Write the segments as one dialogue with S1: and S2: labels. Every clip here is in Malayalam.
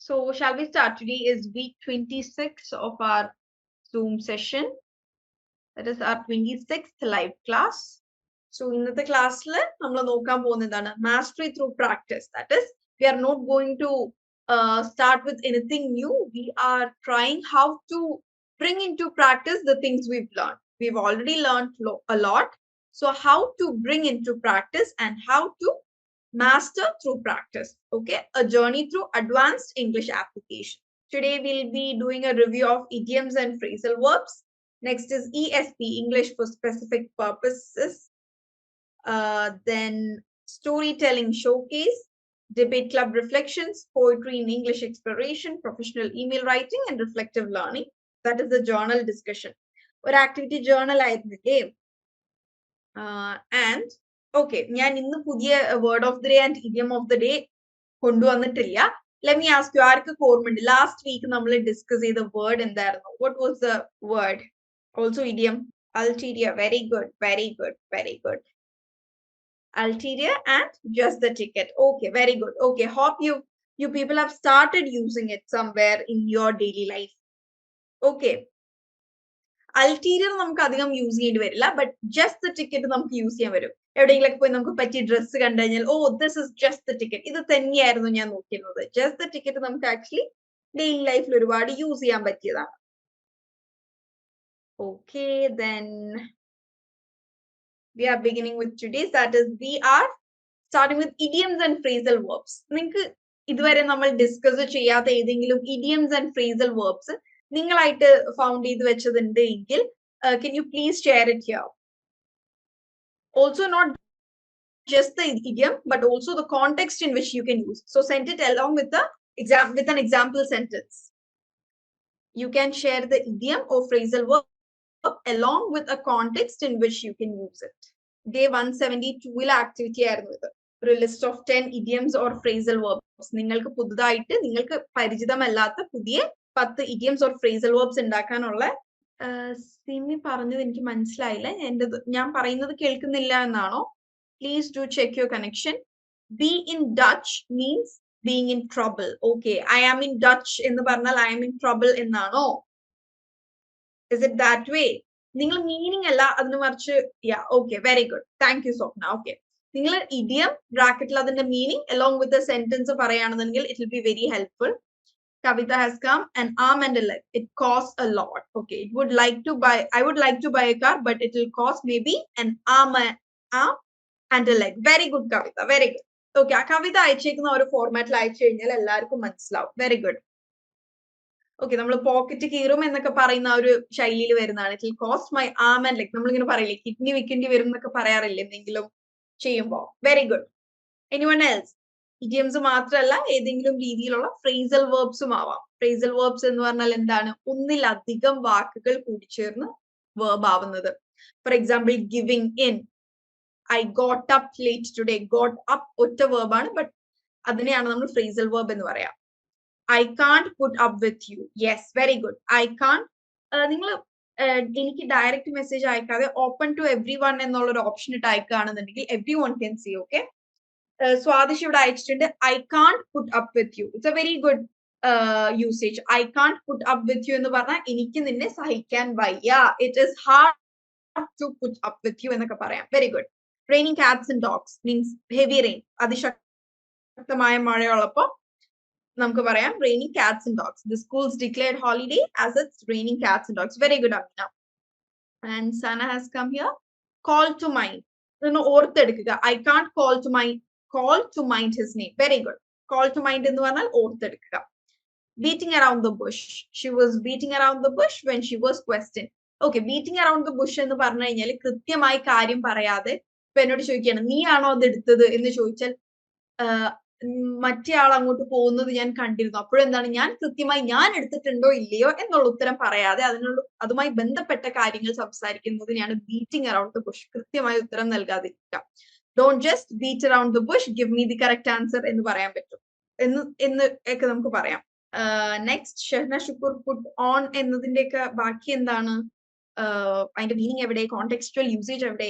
S1: So shall we start? Today is week 26 of our Zoom session. That is our 26th live class. So in the class, mastery through practice. That is, we are not going to start with anything new. We are trying how to bring into practice the things we've learned. We've already learned a lot. So how to bring into practice and how to master through practice. Okay, a journey through advanced English application. Today we'll be doing a review of idioms and phrasal verbs. Next is ESP, English for specific purposes. Then storytelling showcase, debate club reflections, poetry in English exploration, professional email writing, and reflective learning. That is the journal discussion. Or activity journal game. And okay, ഞാൻ ഇന്ന് പുതിയ word of the day and idiom of the day കൊണ്ടുവന്നിട്ടില്ല. Let me ask you, ആർക്ക് ഓർമ്മയുണ്ട് ലാസ്റ്റ് വീക്ക് നമ്മൾ ഡിസ്കസ് ചെയ്ത വേർഡ് എന്തായിരുന്നു? What was the word? Also idiom. Ulterior. Very good, very good, very good. Ulterior and just the ticket. Okay, very good. Okay, hope you people have started using it somewhere in your daily life. Okay. Ulterior നമുക്ക് അധികം യൂസ് ചെയ്യേണ്ടി വരില്ല, ബട്ട് ജസ്റ്റ് ദ ടിക്കറ്റ് നമുക്ക് യൂസ് ചെയ്യാൻ വരും. എവിടെയെങ്കിലൊക്കെ പോയി നമുക്ക് പറ്റിയ ഡ്രസ്സ് കണ്ടു കഴിഞ്ഞാൽ oh this is just the ticket, ഇത് തന്നെയായിരുന്നു ഞാൻ നോക്കിയിരുന്നത്. ജസ്റ്റ് ദ ടിക്കറ്റ് നമുക്ക് ആക്ച്വലി ഡെയിലി ലൈഫിൽ ഒരുപാട് യൂസ് ചെയ്യാൻ പറ്റിയതാണ്. Okay, then we are beginning with today's, that is we are starting with idioms and phrasal verbs. നിങ്ങൾക്ക് ഇതുവരെ നമ്മൾ ഡിസ്കസ് ചെയ്യാത്ത ഏതെങ്കിലും idioms and phrasal verbs നിങ്ങളായിട്ട് ഫൗണ്ട് ചെയ്ത് വെച്ചതുണ്ട് എങ്കിൽ can you please share it here? Also not just the idiom but also the context in which you can use. So send it along with an example sentence. You can share the idiom or phrasal verb along with a context in which you can use it. Day 172 activity ആയിരുന്നു ഇത്. ഒരു list of 10 idioms or phrasal verbs. നിങ്ങൾക്ക് പുതുതായിട്ട് നിങ്ങൾക്ക് പരിചിതമല്ലാത്ത പുതിയ 10 idioms or phrasal verbs ഉണ്ടാക്കാനുള്ള സിമി പറഞ്ഞത് എനിക്ക് മനസ്സിലായില്ല. ഞാൻ പറയുന്നത് കേൾക്കുന്നില്ല എന്നാണോ? Please do check your connection. Be in Dutch means being in trouble. Okay, I am in Dutch എന്ന് പറഞ്ഞാൽ I am in trouble എന്നാണോ? Is it that way? നിങ്ങൾ മീനിങ് അല്ല അതിന് മറിച്ച് yeah, okay, very good. Thank you, Swapna. Okay, നിങ്ങൾ idiom ബ്രാക്കറ്റിൽ അതിന്റെ meaning along with the sentence പറയുകയാണെന്നുണ്ടെങ്കിൽ it will be very helpful. Kavita has come. An arm and a leg. It costs a lot. Okay, I would like to buy a car, but it will cost maybe an arm and a leg. Very good, Kavita. Very good. Okay, ആ കവിത അയച്ചേക്കുന്ന ഒരു ഫോർമാറ്റിൽ അയച്ചു കഴിഞ്ഞാൽ എല്ലാവർക്കും മനസ്സിലാവും. Very good. ഓക്കെ, നമ്മൾ പോക്കറ്റ് കീറും എന്നൊക്കെ പറയുന്ന ഒരു ശൈലിയിൽ വരുന്നതാണ്. It will cost my arm and leg. നമ്മളിങ്ങനെ പറയില്ലേ കിഡ്നി വിൽക്കേണ്ടി വരും എന്നൊക്കെ പറയാറില്ലേ എന്തെങ്കിലും ചെയ്യുമ്പോൾ. Very good. Anyone else? Idioms മാത്രമല്ല ഏതെങ്കിലും രീതിയിലുള്ള ഫ്രേസൽ വേർബ്സും ആവാം. ഫ്രേസൽ വേർബ്സ് എന്ന് പറഞ്ഞാൽ എന്താണ്? ഒന്നിലധികം വാക്കുകൾ കൂടിച്ചേർന്ന് വേർബ് ആവുന്നത്. For example giving in. I got up late today. Got up ഒറ്റ വേർബാണ്, ബട്ട് അതിനെയാണ് നമ്മൾ ഫ്രേസൽ വേർബ് എന്ന് പറയാം. I can't put up with you. Yes, very good. I can't. നിങ്ങൾ എനിക്ക് ഡയറക്റ്റ് മെസ്സേജ് അയക്കാതെ ഓപ്പൺ ടു എവ്രി വൺ എന്നുള്ളൊരു ഓപ്ഷൻ ഇട്ട് അയക്കുകയാണെന്നുണ്ടെങ്കിൽ every one can see. Okay, Swadish ഇവിടെ അയച്ചിട്ടുണ്ട് I can't put up with you. It's a very good usage. I can't put up with you എന്ന് പറഞ്ഞാൽ എനിക്ക് നിന്നെ സഹിക്കാൻ വയ്യ. It is hard to put up with you എന്നൊക്കെ പറയാം. Very good. Raining cats and dogs means heavy rain. അതിശക്തമായ മഴയുള്ളപ്പോൾ നമുക്ക് പറയാം raining cats and dogs. The schools declared holiday as it's raining cats and dogs. Very good, Amina. And Sana has come here. Call to mind. ഓർത്തെടുക്കുക. I can't call to mind his name. Very good. Call to mind എന്ന് പറഞ്ഞാൽ ഓർത്തെടുക്കുക. Beating around the bush. She was beating around the bush when she was questioned. Okay, beating around the bush എന്ന് പറഞ്ഞു കഴിഞ്ഞാൽ കൃത്യമായി കാര്യം പറയാതെ ഇപ്പൊ എന്നോട് ചോദിക്കുകയാണ് നീ ആണോ അത് എടുത്തത് എന്ന് ചോദിച്ചാൽ മറ്റേ ആൾ അങ്ങോട്ട് പോകുന്നത് ഞാൻ കണ്ടിരുന്നു. അപ്പോഴെന്താണ് ഞാൻ കൃത്യമായി ഞാൻ എടുത്തിട്ടുണ്ടോ ഇല്ലയോ എന്നുള്ള ഉത്തരം പറയാതെ അതുമായി ബന്ധപ്പെട്ട കാര്യങ്ങൾ സംസാരിക്കുന്നതിനെയാണ് ബീറ്റിംഗ് അറൌണ്ട് ദ ബുഷ്. കൃത്യമായ ഉത്തരം നൽകാതിരിക്കുക. Don't just beat around the bush, give me the correct answer എന്ന് പറയാൻ പറ്റും എന്ന് ഒക്കെ നമുക്ക് പറയാം. Next Shahna Shukkur put on എന്നതിന്റെ ഒക്കെ ബാക്കി എന്താണ്? അതിന്റെ മീനിങ് എവിടെ? കോണ്ടെക്സ്റ്റുവൽ യൂസേജ് എവിടെ?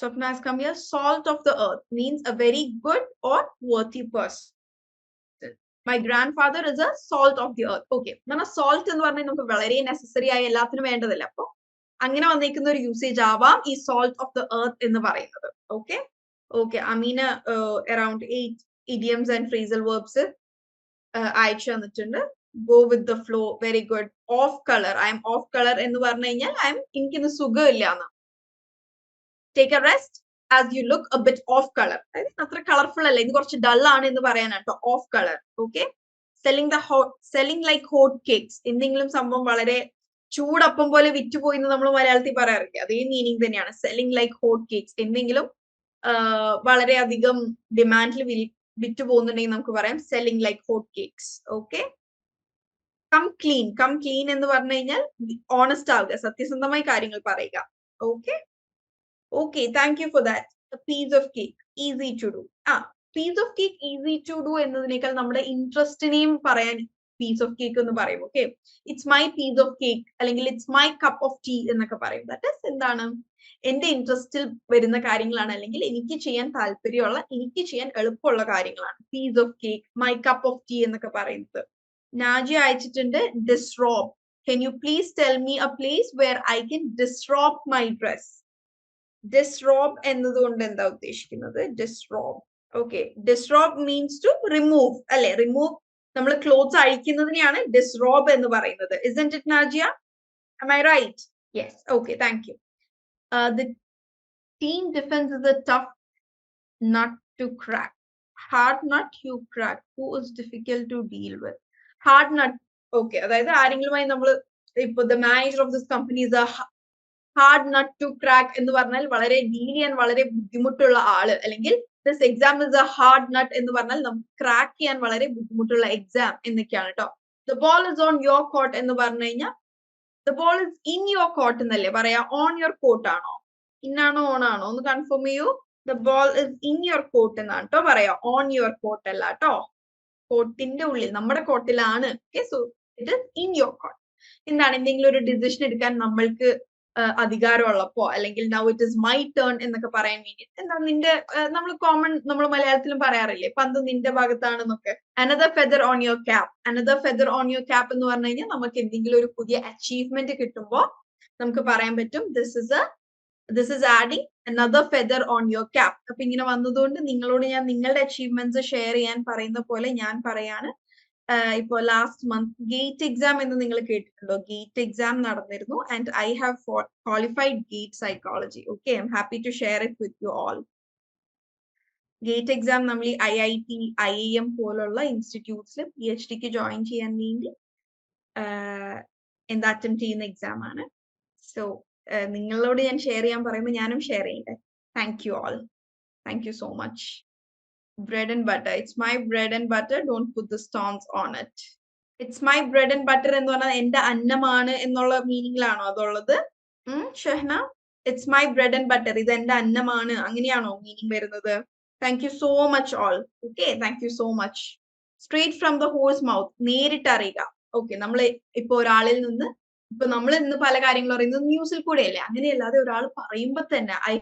S1: Swapna has come here. Salt of the earth means a very good or worthy person. My grand father is A salt of the earth. Okay, salt എന്ന് പറഞ്ഞാൽ നമുക്ക് വളരെ നെസസറി ആയ എല്ലാത്തിനും വേണ്ടതല്ല. അപ്പൊ അങ്ങനെ വന്നിരിക്കുന്ന ഒരു യൂസേജ് ആവാം ഈ സോൾട്ട് ഓഫ് ദ എർത്ത് എന്ന് പറയുന്നത്. Okay okay, Ameena around 8 idioms and phrasal verbs അയച്ചു തന്നിട്ടുണ്ട്. Go with the flow, very good. Off colour, I'm off colour എന്ന് പറഞ്ഞു കഴിഞ്ഞാൽ എനിക്കിന്ന് സുഖമില്ല എന്ന്. Take a rest as you look a bit off colour, അതായത് അത്ര കളർഫുൾ അല്ല, ഇത് കുറച്ച് ഡൾ ആണ് എന്ന് പറയാനാട്ടോ off colour. Okay, selling like hot cakes, എന്തെങ്കിലും സംഭവം വളരെ ചൂടപ്പം പോലെ വിറ്റുപോയി എന്ന് നമ്മൾ മലയാളത്തിൽ പറയാറില്ലേ, അതേ മീനിങ് തന്നെയാണ്. സെല്ലിംഗ് ലൈക്ക് ഹോട്ട് കേക്ക്സ്, എന്തെങ്കിലും വളരെയധികം ഡിമാൻഡിൽ വിറ്റ് പോകുന്നുണ്ടെങ്കിൽ നമുക്ക് പറയാം selling like hot cakes. Okay, come clean എന്ന് പറഞ്ഞു കഴിഞ്ഞാൽ ഓണസ്റ്റ് ആവുക, സത്യസന്ധമായി കാര്യങ്ങൾ പറയുക. Okay okay, thank you for that. Piece of cake, easy to do. Piece of cake easy to do എന്നതിനേക്കാൾ നമ്മുടെ ഇൻട്രസ്റ്റിനെയും പറയാൻ പീസ് ഓഫ് കേക്ക് എന്ന് പറയും. Okay, it's my piece of cake അല്ലെങ്കിൽ it's my cup of tea എന്നൊക്കെ പറയും. ദാറ്റ് ഈസ് എന്താണ്, എന്റെ ഇൻട്രസ്റ്റിൽ വരുന്ന കാര്യങ്ങളാണ്, അല്ലെങ്കിൽ എനിക്ക് ചെയ്യാൻ താല്പര്യമുള്ള, എനിക്ക് ചെയ്യാൻ എളുപ്പമുള്ള കാര്യങ്ങളാണ് piece of cake, my cup of tea എന്നൊക്കെ പറയുന്നത്. നാജി അയച്ചിട്ടുണ്ട് disrobe. Can you please tell me a place where I can disrobe my dress. Disrobe എന്നതുകൊണ്ട് എന്താ ഉദ്ദേശിക്കുന്നത്? Disrobe, okay, disrobe means to remove അല്ലെ, റിമൂവ്, നമ്മൾ ക്ലോത്ത്സ് അഴിക്കുന്നതിനെയാണ് ഡിസ്റോബ് എന്ന് പറയുന്നത്. Isn't it, Najia? Am I right? Yes. Okay, thank you. The team defense is a tough nut to crack. Hard nut you crack. Who is difficult to deal with? Hard nut. Okay, അതായത് ആരെങ്കിലുമായി നമ്മൾ ഇപ്പൊ the manager of this company is a hard nut to crack എന്ന് പറഞ്ഞാൽ വളരെ ഡീൽ ചെയ്യാൻ വളരെ ബുദ്ധിമുട്ടുള്ള ആള്, അല്ലെങ്കിൽ this exam is a hard nut എന്ന് പറഞ്ഞാൽ നമുക്ക് ക്രാക്ക് ചെയ്യാൻ വളരെ ബുദ്ധിമുട്ടുള്ള എക്സാം എന്നൊക്കെയാണ് കേട്ടോ. The ball is on your court എന്ന് പറഞ്ഞു കഴിഞ്ഞാൽ the ball is in your court എന്നല്ലേ പറയാ, on your court ആണോ, ഇന്നാണോ ഓൺ ആണോ ഒന്ന് കൺഫേം ചെയ്യൂ. The ball is in your court എന്നാണ് കേട്ടോ പറയാ, on your court അല്ല കേട്ടോ, കോർട്ടിന്റെ ഉള്ളിൽ, നമ്മുടെ കോർട്ടിലാണ്. Okay, so it is in your court. എന്താണ്, എന്തെങ്കിലും ഒരു ഡിസിഷൻ എടുക്കാൻ നമ്മൾക്ക് അധികാരമുള്ളപ്പോ, അല്ലെങ്കിൽ now it is my turn എന്നൊക്കെ പറയാൻ വേണ്ടി, എന്താ നിന്റെ, നമ്മൾ മലയാളത്തിലും പറയാറില്ലേ പന്ത് നിന്റെ ഭാഗത്താണെന്നൊക്കെ. Another feather on your cap, another feather on your cap എന്ന് പറഞ്ഞു കഴിഞ്ഞാൽ നമുക്ക് എന്തെങ്കിലും ഒരു പുതിയ അച്ചീവ്മെന്റ് കിട്ടുമ്പോൾ നമുക്ക് പറയാൻ പറ്റും this is adding another feather on your cap. അപ്പൊ ഇങ്ങനെ വന്നതുകൊണ്ട് നിങ്ങളോട് ഞാൻ നിങ്ങളുടെ അച്ചീവ്മെന്റ്സ് ഷെയർ ചെയ്യാൻ പറയുന്ന പോലെ ഞാൻ പറയാണ്. ഇപ്പോ ലാസ്റ്റ് മന്ത് ഗേറ്റ് എക്സാം എന്ന് നിങ്ങൾ കേട്ടിട്ടുണ്ടോ? ഗേറ്റ് എക്സാം നടന്നിരുന്നു and I have qualified GATE psychology. Okay, I'm happy to share it with you all. GATE exam നമ്മൾ ഈ IIT, IIM പോലുള്ള ഇൻസ്റ്റിറ്റ്യൂട്ട്സിൽ PhDക്ക് ജോയിൻ ചെയ്യാൻ വേണ്ടി എന്താ അറ്റംപ്റ്റ് ചെയ്യുന്ന എക്സാം ആണ്. സോ നിങ്ങളോട് ഞാൻ ഷെയർ ചെയ്യാൻ പറയുമ്പോൾ ഞാനും ഷെയർ ചെയ്യട്ടെ. Thank you all, thank you so much. Bread and butter. It's my bread and butter. Don't put the stones on it. It's my bread and butter എന്ന് പറഞ്ഞാൽ എന്റെ അന്നമാണ് എന്നുള്ള മീനിങ്ങിലാണോ അതുള്ളത്? Shahna, it's my bread and butter, ഇത് എന്റെ അന്നമാണ്, അങ്ങനെയാണോ മീനിങ് വരുന്നത്? Thank you so much all. Okay, thank you so much. Straight from the horse mouth, നേരിട്ട് അറിയുക. ഓക്കെ, നമ്മൾ ഇപ്പൊ ഒരാളിൽ നിന്ന്, ഇപ്പൊ നമ്മൾ ഇന്ന് പല കാര്യങ്ങൾ പറയുന്നത് ന്യൂസിൽ കൂടെയല്ലേ, അങ്ങനെയല്ലാതെ ഒരാൾ പറയുമ്പോ തന്നെ I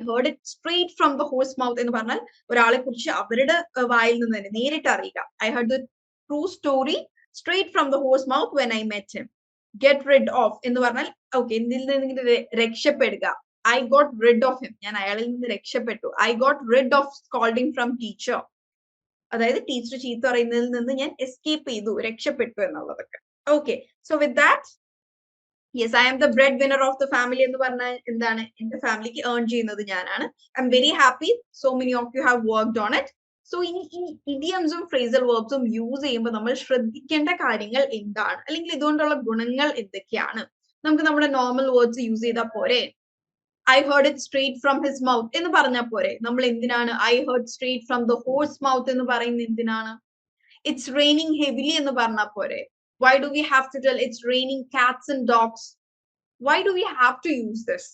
S1: heard it straight from the horse mouth എന്ന് പറഞ്ഞാൽ ഒരാളെ കുറിച്ച് അവരുടെ വായിൽ നിന്ന് തന്നെ നേരിട്ട് അറിയുക. I heard the true story straight from the horse mouth when I met him. Get rid of എന്ന് പറഞ്ഞാൽ ഓക്കെ, എന്തിൽ നിന്ന് രക്ഷപ്പെടുക. I got rid of him, ഞാൻ അയാളിൽ നിന്ന് രക്ഷപ്പെട്ടു. I got rid of scolding from teacher, അതായത് ടീച്ചർ ചീത്ത പറയുന്നതിൽ നിന്ന് ഞാൻ എസ്കേപ്പ് ചെയ്തു, രക്ഷപ്പെട്ടു എന്നുള്ളതൊക്കെ. Okay, so with that, yes, I am the breadwinner of the family എന്ന് പറഞ്ഞാൽ എന്താണ്, എന്റെ ഫാമിലിക്ക് ഏൺ ചെയ്യുന്നത് ഞാനാണ്. I'm very happy, so many of you have worked on it. So ഇനി ഈ ഇഡിയംസും ഫ്രേസൽ വേർബ്സും യൂസ് ചെയ്യുമ്പോൾ നമ്മൾ ശ്രദ്ധിക്കേണ്ട കാര്യങ്ങൾ എന്താണ്, അല്ലെങ്കിൽ ഇതുകൊണ്ടുള്ള ഗുണങ്ങൾ എന്തൊക്കെയാണ്? നമുക്ക് നമ്മുടെ നോർമൽ വേർഡ്സ് യൂസ് ചെയ്താൽ പോരെ? I heard it straight from his mouth എന്ന് പറഞ്ഞാൽ പോരെ? നമ്മൾ എന്തിനാണ് I heard straight from the horse mouth എന്ന് പറയുന്നത് എന്തിനാണ്? ഇറ്റ്സ് റെയിനിങ് ഹെവിലി എന്ന് പറഞ്ഞാൽ പോരെ? Why do we have to tell it's raining cats and dogs? Why do we have to use this?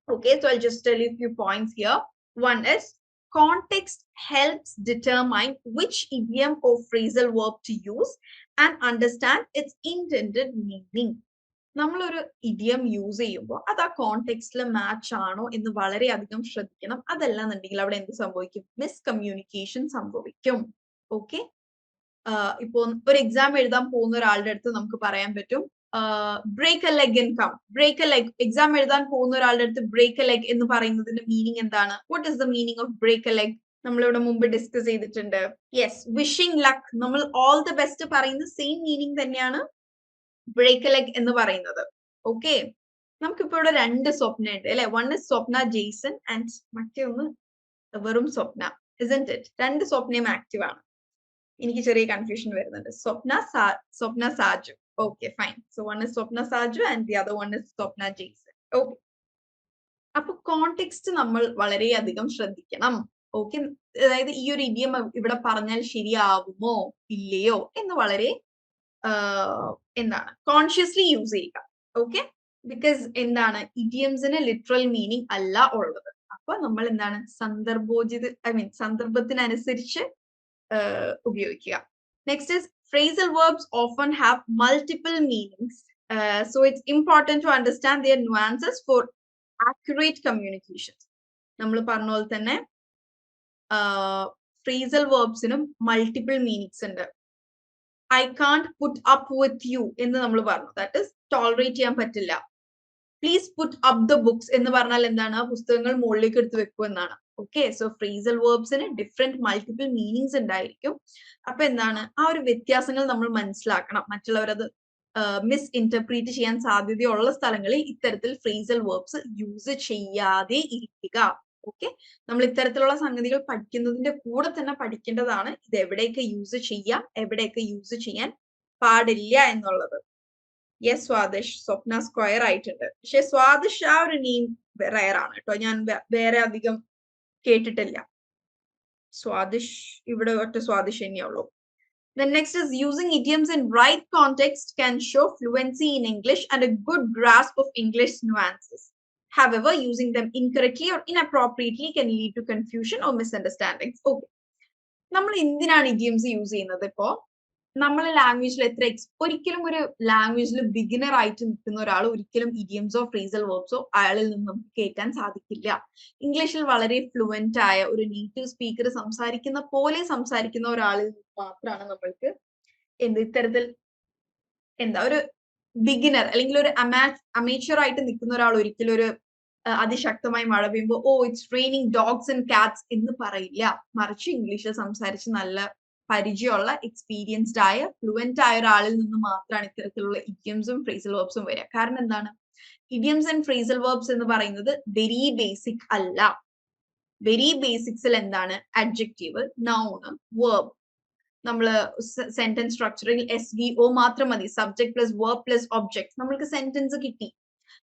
S1: Okay, so I'll just tell you a few points here. One is context helps determine which idiom or phrasal verb to use and understand its intended meaning. നമ്മളൊരു ഇഡിയം യൂസ് ചെയ്യുമ്പോൾ അത് ആ കോണ്ടെക്സ്റ്റിൽ മാച്ച് ആണോ എന്ന് വളരെയധികം ശ്രദ്ധിക്കണം. അതല്ല എന്നുണ്ടെങ്കിൽ അവിടെ എന്ത് സംഭവിക്കും? മിസ്കമ്മ്യൂണിക്കേഷൻ സംഭവിക്കും. ഓക്കെ, ഇപ്പൊ ഒരു എക്സാം എഴുതാൻ പോകുന്ന ഒരാളുടെ അടുത്ത് നമുക്ക് പറയാൻ പറ്റും break a leg and come. Break a leg, exam എഴുതാൻ പോകുന്ന ഒരാളുടെ അടുത്ത് ബ്രേക്ക് എ ലെഗ് എന്ന് പറയുന്നതിന്റെ മീനിങ് എന്താണ്? What is the meaning of break a leg? നമ്മളിവിടെ മുമ്പ് ഡിസ്കസ് ചെയ്തിട്ടുണ്ട്. Yes, wishing luck. നമ്മൾ ഓൾ ദ ബെസ്റ്റ് പറയുന്ന സെയിം മീനിങ് തന്നെയാണ് ബ്രേക്ക് എ ലെഗ് എന്ന് പറയുന്നത്. ഓക്കെ, നമുക്കിപ്പോ ഇവിടെ രണ്ട് സ്വപ്ന ഉണ്ട് അല്ലെ? One is Swapna Jaison and മറ്റേ ഒന്ന് വെറും സ്വപ്ന. isn't it? രണ്ട് സ്വപ്നയും ആക്റ്റീവ് ആണ്. എനിക്ക് ചെറിയ കൺഫ്യൂഷൻ വരുന്നുണ്ട്. Swapna Saju. Okay fine. So one is Swapna Saju and the other one is Swapna Jaison. Okay, അപ്പൊ കോണ്ടെക്സ്റ്റ് നമ്മൾ വളരെയധികം ശ്രദ്ധിക്കണം. ഓക്കെ, അതായത് ഈ ഒരു ഇഡിയം ഇവിടെ പറഞ്ഞാൽ ശരിയാവുമോ ഇല്ലയോ എന്ന് വളരെ എന്താണ് കോൺഷ്യസ്ലി യൂസ് ചെയ്യുക. ഓക്കെ, ബിക്കോസ് എന്താണ് ഇഡിയംസിന് ലിറ്ററൽ മീനിങ് അല്ല ഉള്ളത്. അപ്പൊ നമ്മൾ എന്താണ് സന്ദർഭോചിത സന്ദർഭത്തിനനുസരിച്ച് ഉപയോഗിക്കുക. Next is phrasal verbs often have multiple meanings, so it's important to understand their nuances for accurate communication. നമ്മൾ പറഞ്ഞ പോലെ തന്നെ phrasal verbsനും മൾട്ടിപ്പിൾ മീനിങ്സ് ഉണ്ട്. I can't put up with you എന്ന് നമ്മൾ പറഞ്ഞു, ദാറ്റ് ഇസ് ടോളറേറ്റ് ചെയ്യാൻ പറ്റില്ല. Please put up the books എന്ന് പറഞ്ഞാൽ എന്താണ്? പുസ്തകങ്ങൾ മുകളിലേക്ക് എടുത്ത് വെക്കൂ എന്നാണ്. ഓക്കെ, സോ ഫ്രേസൽ വേർബ്സിന് ഡിഫറെന്റ് മൾട്ടിപ്പിൾ മീനിങ്സ് ഉണ്ടായിരിക്കും. അപ്പൊ എന്താണ് ആ ഒരു വ്യത്യാസങ്ങൾ നമ്മൾ മനസ്സിലാക്കണം. മറ്റുള്ളവരത് മിസ് ഇന്റർപ്രീറ്റ് ചെയ്യാൻ സാധ്യതയുള്ള സ്ഥലങ്ങളിൽ ഇത്തരത്തിൽ ഫ്രേസൽ വേർബ്സ് യൂസ് ചെയ്യാതെ ഇരിക്കുക. ഓക്കെ, നമ്മൾ ഇത്തരത്തിലുള്ള സംഗതികൾ പഠിക്കുന്നതിന്റെ കൂടെ തന്നെ പഠിക്കേണ്ടതാണ് ഇത് എവിടെയൊക്കെ യൂസ് ചെയ്യാം, എവിടെയൊക്കെ യൂസ് ചെയ്യാൻ പാടില്ല എന്നുള്ളത്. യെസ് സ്വാദിഷ്, സ്വപ്ന സ്ക്വയർ ആയിട്ടുണ്ട്. പക്ഷെ സ്വാദിഷ് ആ ഒരു നെയിം റയർ ആണ് കേട്ടോ, ഞാൻ വേറെ അധികം കേട്ടിട്ടില്ല. സ്വാദിഷ് ഇവിടെ ഒറ്റ സ്വാദിഷ് തന്നെയുള്ളൂ. Then next is using idioms in right context can show fluency in English and a good grasp of English nuances. However, using them incorrectly or inappropriately can lead to confusion or misunderstandings. Okay, നമ്മൾ എന്തിനാണ് idioms യൂസ് ചെയ്യുന്നത്? ഇപ്പോ നമ്മൾ ലാംഗ്വേജിൽ ഒരിക്കലും ഒരു ലാംഗ്വേജിൽ ബിഗിനർ ആയിട്ട് നിൽക്കുന്ന ഒരാൾ ഒരിക്കലും ഇഡിയംസോ ഫ്രേസൽ വേർബ്സോ അയാളിൽ നിന്നും കേൾക്കാൻ സാധിക്കില്ല. ഇംഗ്ലീഷിൽ വളരെ ഫ്ലുവന്റ് ആയ ഒരു നേറ്റീവ് സ്പീക്കർ സംസാരിക്കുന്ന പോലെ സംസാരിക്കുന്ന ഒരാളിൽ മാത്രമാണ് നമ്മൾക്ക് ഇത്തരത്തിൽ ഒരു ബിഗിനർ അല്ലെങ്കിൽ ഒരു അമേച്ചർ ആയിട്ട് നിൽക്കുന്ന ഒരാൾ ഒരിക്കലും ഒരു അതിശക്തമായി മഴ പെയ്യുമ്പോൾ oh it's raining dogs and cats എന്ന് പറയില്ല. മറിച്ച് ഇംഗ്ലീഷിൽ സംസാരിച്ച് നല്ല പരിചയമുള്ള എക്സ്പീരിയൻസ്ഡ് ആയ ഫ്ലുവന്റ് ആയ ഒരാളിൽ നിന്ന് മാത്രമാണ് ഇത്തരത്തിലുള്ള ഇഡിയംസും ഫ്രേസൽ വേർബ്സും വരിക. കാരണം എന്താണ്? ഇഡിയംസ് ആൻഡ് ഫ്രേസൽ വേർബ്സ് എന്ന് പറയുന്നത് വെരി ബേസിക് അല്ല. വെരി ബേസിക്സിൽ എന്താണ്? Adjective, noun, verb. നമ്മള് സെന്റൻസ് സ്ട്രക്ചറിൽ SVO മാത്രം മതി, subject plus verb plus object, നമ്മൾക്ക് സെന്റൻസ് കിട്ടി.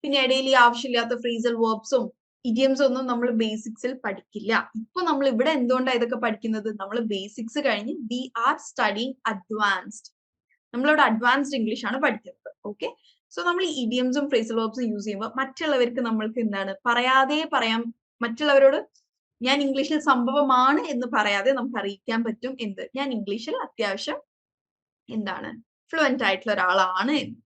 S1: പിന്നെ ഇടയിൽ ഈ ആവശ്യമില്ലാത്ത ഫ്രേസൽ വേർബ്സും ഇഡിയംസ് ഒന്നും നമ്മൾ ബേസിക്സിൽ പഠിക്കില്ല. ഇപ്പൊ നമ്മൾ ഇവിടെ എന്തുകൊണ്ടാണ് ഇതൊക്കെ പഠിക്കുന്നത്? നമ്മൾ ബേസിക്സ് കഴിഞ്ഞ് വി ആർ സ്റ്റഡിങ് അഡ്വാൻസ്ഡ്. നമ്മളിവിടെ അഡ്വാൻസ്ഡ് ഇംഗ്ലീഷ് ആണ് പഠിക്കുന്നത്. ഓക്കെ, സോ നമ്മൾ ഈ ഇഡിയംസും ഫ്രേസൽ വേർബ്സും യൂസ് ചെയ്യുമ്പോൾ മറ്റുള്ളവർക്ക് നമ്മൾക്ക് എന്താണ് പറയാതെ പറയാം, മറ്റുള്ളവരോട് ഞാൻ ഇംഗ്ലീഷിൽ സംഭവമാണ് എന്ന് പറയാതെ നമുക്ക് അറിയിക്കാൻ പറ്റും എന്ത് ഞാൻ ഇംഗ്ലീഷിൽ അത്യാവശ്യം എന്താണ് ഫ്ലുവന്റ് ആയിട്ടുള്ള ഒരാളാണ് എന്ന്.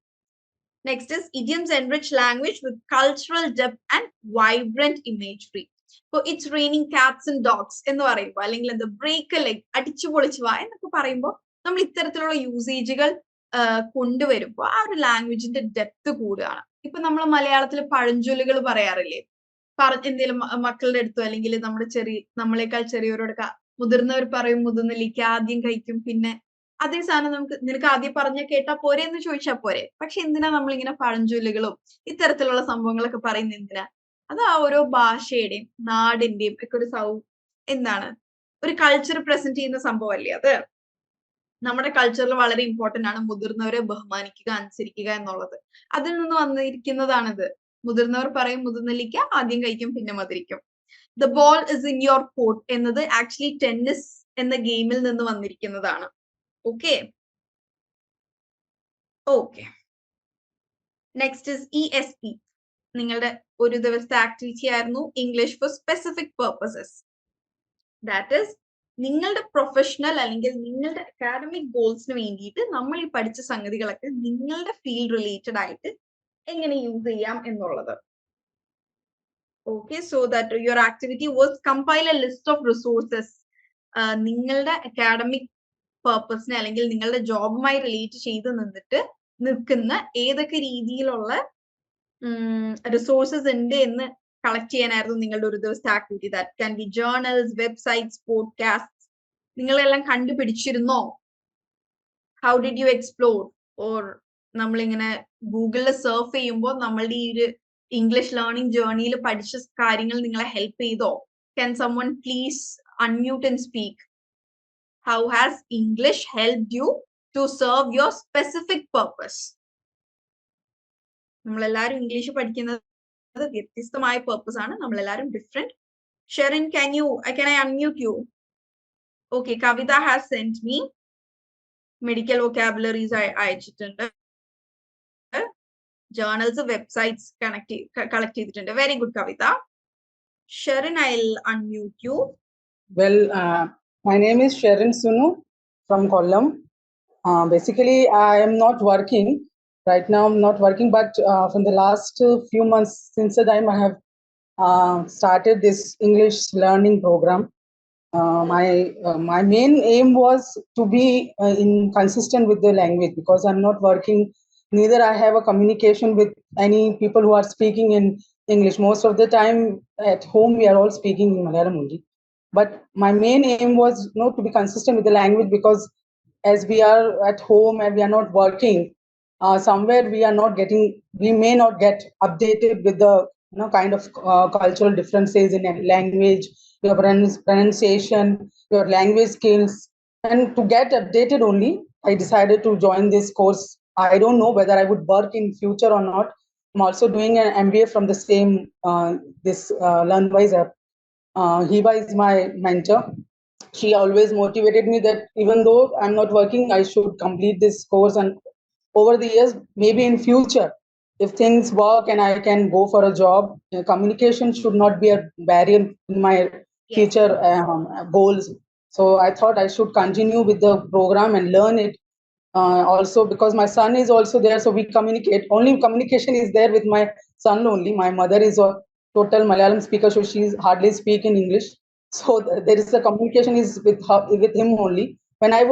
S1: Next is idioms enrich language with cultural depth and vibrant imagery. So it's raining cats and dogs എന്ന് പറയുമ്പോൾ അല്ലെങ്കിൽ എന്താ ബ്രേക്ക് എ ലെഗ്, അടിച്ചു പൊളിച്ചു വാ എന്നൊക്കെ പറയുമ്പോൾ നമ്മൾ ഇത്തരത്തിലുള്ള യൂസേജുകൾ കൊണ്ടുവരുമ്പോൾ ആ ഒരു ലാംഗ്വേജിന്റെ ഡെപ്ത് കൂടുകയാണ്. ഇപ്പൊ നമ്മൾ മലയാളത്തിൽ പഴഞ്ചൊല്ലുകൾ പറയാറില്ലേ? എന്തെങ്കിലും മക്കളുടെ അടുത്തോ അല്ലെങ്കിൽ നമ്മളെക്കാൾ ചെറിയവരോടൊക്കെ മുതിർന്നവർ പറയും മുതിർന്നിലേക്ക് ആദ്യം കഴിക്കും, പിന്നെ അതേ സാധനം നിനക്ക് ആദ്യം പറഞ്ഞ കേട്ടാ പോരെ എന്ന് ചോദിച്ചാൽ പോരെ. പക്ഷെ എന്തിനാ നമ്മളിങ്ങനെ പഴഞ്ചൊല്ലുകളും ഇത്തരത്തിലുള്ള സംഭവങ്ങളൊക്കെ പറയുന്നത്? എന്തിനാ? അത് ആ ഓരോ ഭാഷയുടെയും നാടിന്റെയും ഒക്കെ ഒരു ഒരു കൾച്ചർ പ്രസന്റ് ചെയ്യുന്ന സംഭവമല്ലേ അത്. നമ്മുടെ കൾച്ചറിൽ വളരെ ഇമ്പോർട്ടന്റ് ആണ് മുതിർന്നവരെ ബഹുമാനിക്കുക, അനുസരിക്കുക എന്നുള്ളത്. അതിൽ നിന്ന് വന്നിരിക്കുന്നതാണിത്. മുതിർന്നവർ പറയും മുതിർന്നിലിക്ക ആദ്യം കഴിക്കും പിന്നെ മധുരിക്കും. The ball is in your court എന്നത് ആക്ച്വലി ടെന്നീസ് എന്ന ഗെയിമിൽ നിന്ന് വന്നിരിക്കുന്നതാണ്. Okay okay next is ESP. നിങ്ങളുടെ ഒരു ദിവസത്തെ ആക്ടിവിറ്റി ആയിരുന്നു English for specific purposes. That is നിങ്ങളുടെ പ്രൊഫഷണൽ അല്ലെങ്കിൽ നിങ്ങളുടെ അക്കാഡമിക് ഗോൾസിന് വേണ്ടിയിട്ട് നമ്മൾ ഈ പഠിച്ച സംഗതികളൊക്കെ നിങ്ങളുടെ ഫീൽഡ് റിലേറ്റഡ് ആയിട്ട് എങ്ങനെ യൂസ് ചെയ്യാം എന്നുള്ളത്. Okay, so that your activity was compile A list of resources. നിങ്ങളുടെ അക്കാഡമിക് പേർപ്പസിനെ അല്ലെങ്കിൽ നിങ്ങളുടെ ജോബുമായി റിലേറ്റ് ചെയ്ത് നിൽക്കുന്ന ഏതൊക്കെ രീതിയിലുള്ള റിസോഴ്സസ് ഉണ്ട് എന്ന് കളക്ട് ചെയ്യാനായിരുന്നു നിങ്ങളുടെ ഒരു ദിവസത്തെ activity. That can be journals, websites, podcast. നിങ്ങളെല്ലാം കണ്ടുപിടിച്ചിരുന്നോ? How did you explore? Or നമ്മളിങ്ങനെ ഗൂഗിളിൽ സർഫ് ചെയ്യുമ്പോൾ നമ്മളുടെ ഈ ഒരു ഇംഗ്ലീഷ് ലേണിംഗ് ജേർണിയിൽ പഠിച്ച കാര്യങ്ങൾ നിങ്ങളെ ഹെൽപ്പ് ചെയ്തോ? Can someone please unmute and speak? How has English helped you to serve your specific purpose? നമ്മളെല്ലാരും ഇംഗ്ലീഷ് പഠിക്കുന്നത് വ്യത്യസ്തമായ പേർപ്പസ് ആണ്. നമ്മളെല്ലാരും different. Sherin, can I unmute you? Okay, Kavita has sent me medical vocabularies അയച്ചിട്ടുണ്ട്, ജേർണൽസ്, വെബ്സൈറ്റ്സ് കളക്ട് ചെയ്തിട്ടുണ്ട്. Very good Kavitha. Sharon, I'll unmute you.
S2: Well, my name is Sharon Sunu from Kollam. Basically, I am not working right now. I'm not working, but from the last few months, since the time I have started this English learning program, my main aim was to be consistent with the language, because I'm not working. Neither I have a communication with any people who are speaking in English. Most of the time at home we are all speaking in Malayalam only. But my main aim was to be consistent with the language, because as we are at home and we are not working, somewhere we may not get updated with the kind of cultural differences in language, your pronunciation, your language skills. And to get updated only, I decided to join this course. I don't know whether I would work in future or not. I'm also doing an MBA from the same this LearnWise app. Hiba is my mentor. She always motivated me that even though I'm not working, I should complete this course. And over the years, maybe in future, if things work and I can go for a job, communication should not be a barrier in my future goals. So I thought I should continue with the program and learn it. Also, because my son is also there, so we communicate. Only communication is there with my son only. My mother is a total Malayalam speaker, so she's hardly speak in English. So there is a communication is with him only. When I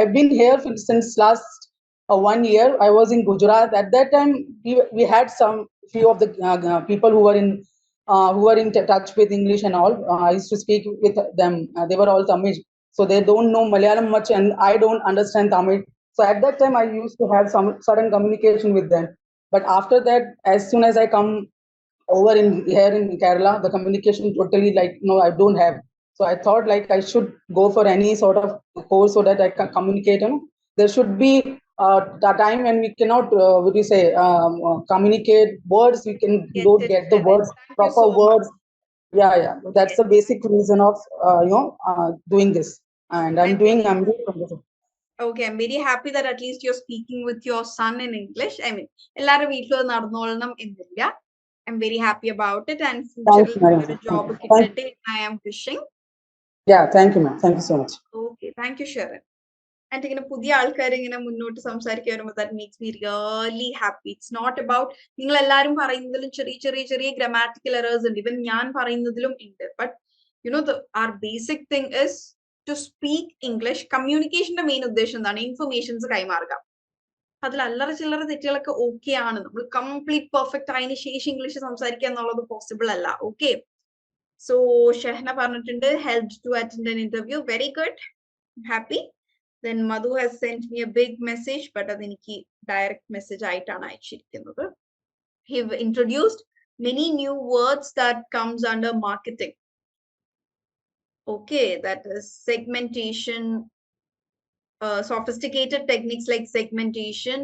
S2: have been here since last 1 year. I was in Gujarat. At that time, we had some few of the people who were in touch with English and all. I used to speak with them. They were all Tamil, so they don't know Malayalam much, and I don't understand Tamil. So at that time, I used to have some certain communication with them. But after that, as soon as I come over here in Kerala, the communication totally I don't have. So I thought I should go for any sort of course so that I can communicate. There should be a time when we cannot, communicate words. We don't get the words, proper words. Yeah. That's the basic reason of doing this, and I'm doing MBA from this.
S1: Okay, I'm very happy that at least you're speaking with your son in English. I mean, എല്ലാരും വീട്ടിൽ നടന്നോളണം എന്നില്ല. I'm very happy about it, and future job കിട്ടട്ടെ. I am wishing.
S2: Yeah, thank you, ma'am. Thank you so much.
S1: Okay, thank you, Sharon. And ഇങ്ങനെ പുതിയ ആൾക്കാർ ഇങ്ങനെ മുന്നോട്ട് സംസാരിക്കാൻ വരുമ്പോൾ that makes me really happy. It's not about നിങ്ങൾ എല്ലാവരും പറയുന്നതിലും ചെറിയ grammatical errors ഉണ്ട്. Even ഞാൻ പറയുന്നതിലും ഉണ്ട്. But our basic thing is to speak English. Communicationന്റെ മെയിൻ ഉദ്ദേശം എന്താണ്? ഇൻഫർമേഷൻസ് കൈമാറുക. അതിൽ അല്ലറ ചില്ലറ തെറ്റുകളൊക്കെ ഓക്കെ ആണ്. നമ്മൾ കംപ്ലീറ്റ് പെർഫെക്റ്റ് ആയതിനു ശേഷം ഇംഗ്ലീഷ് സംസാരിക്കുക എന്നുള്ളത് പോസിബിൾ അല്ല. ഓക്കെ, സോ ഷെഹ്ന പറഞ്ഞിട്ടുണ്ട് helped to attend an interview. Very good, happy. Then Madhu has sent me a big message, but adeniki direct message aayitana ayachirikkunnathu. He introduced many new words that comes under marketing. Okay, that is segmentation, sophisticated techniques like segmentation,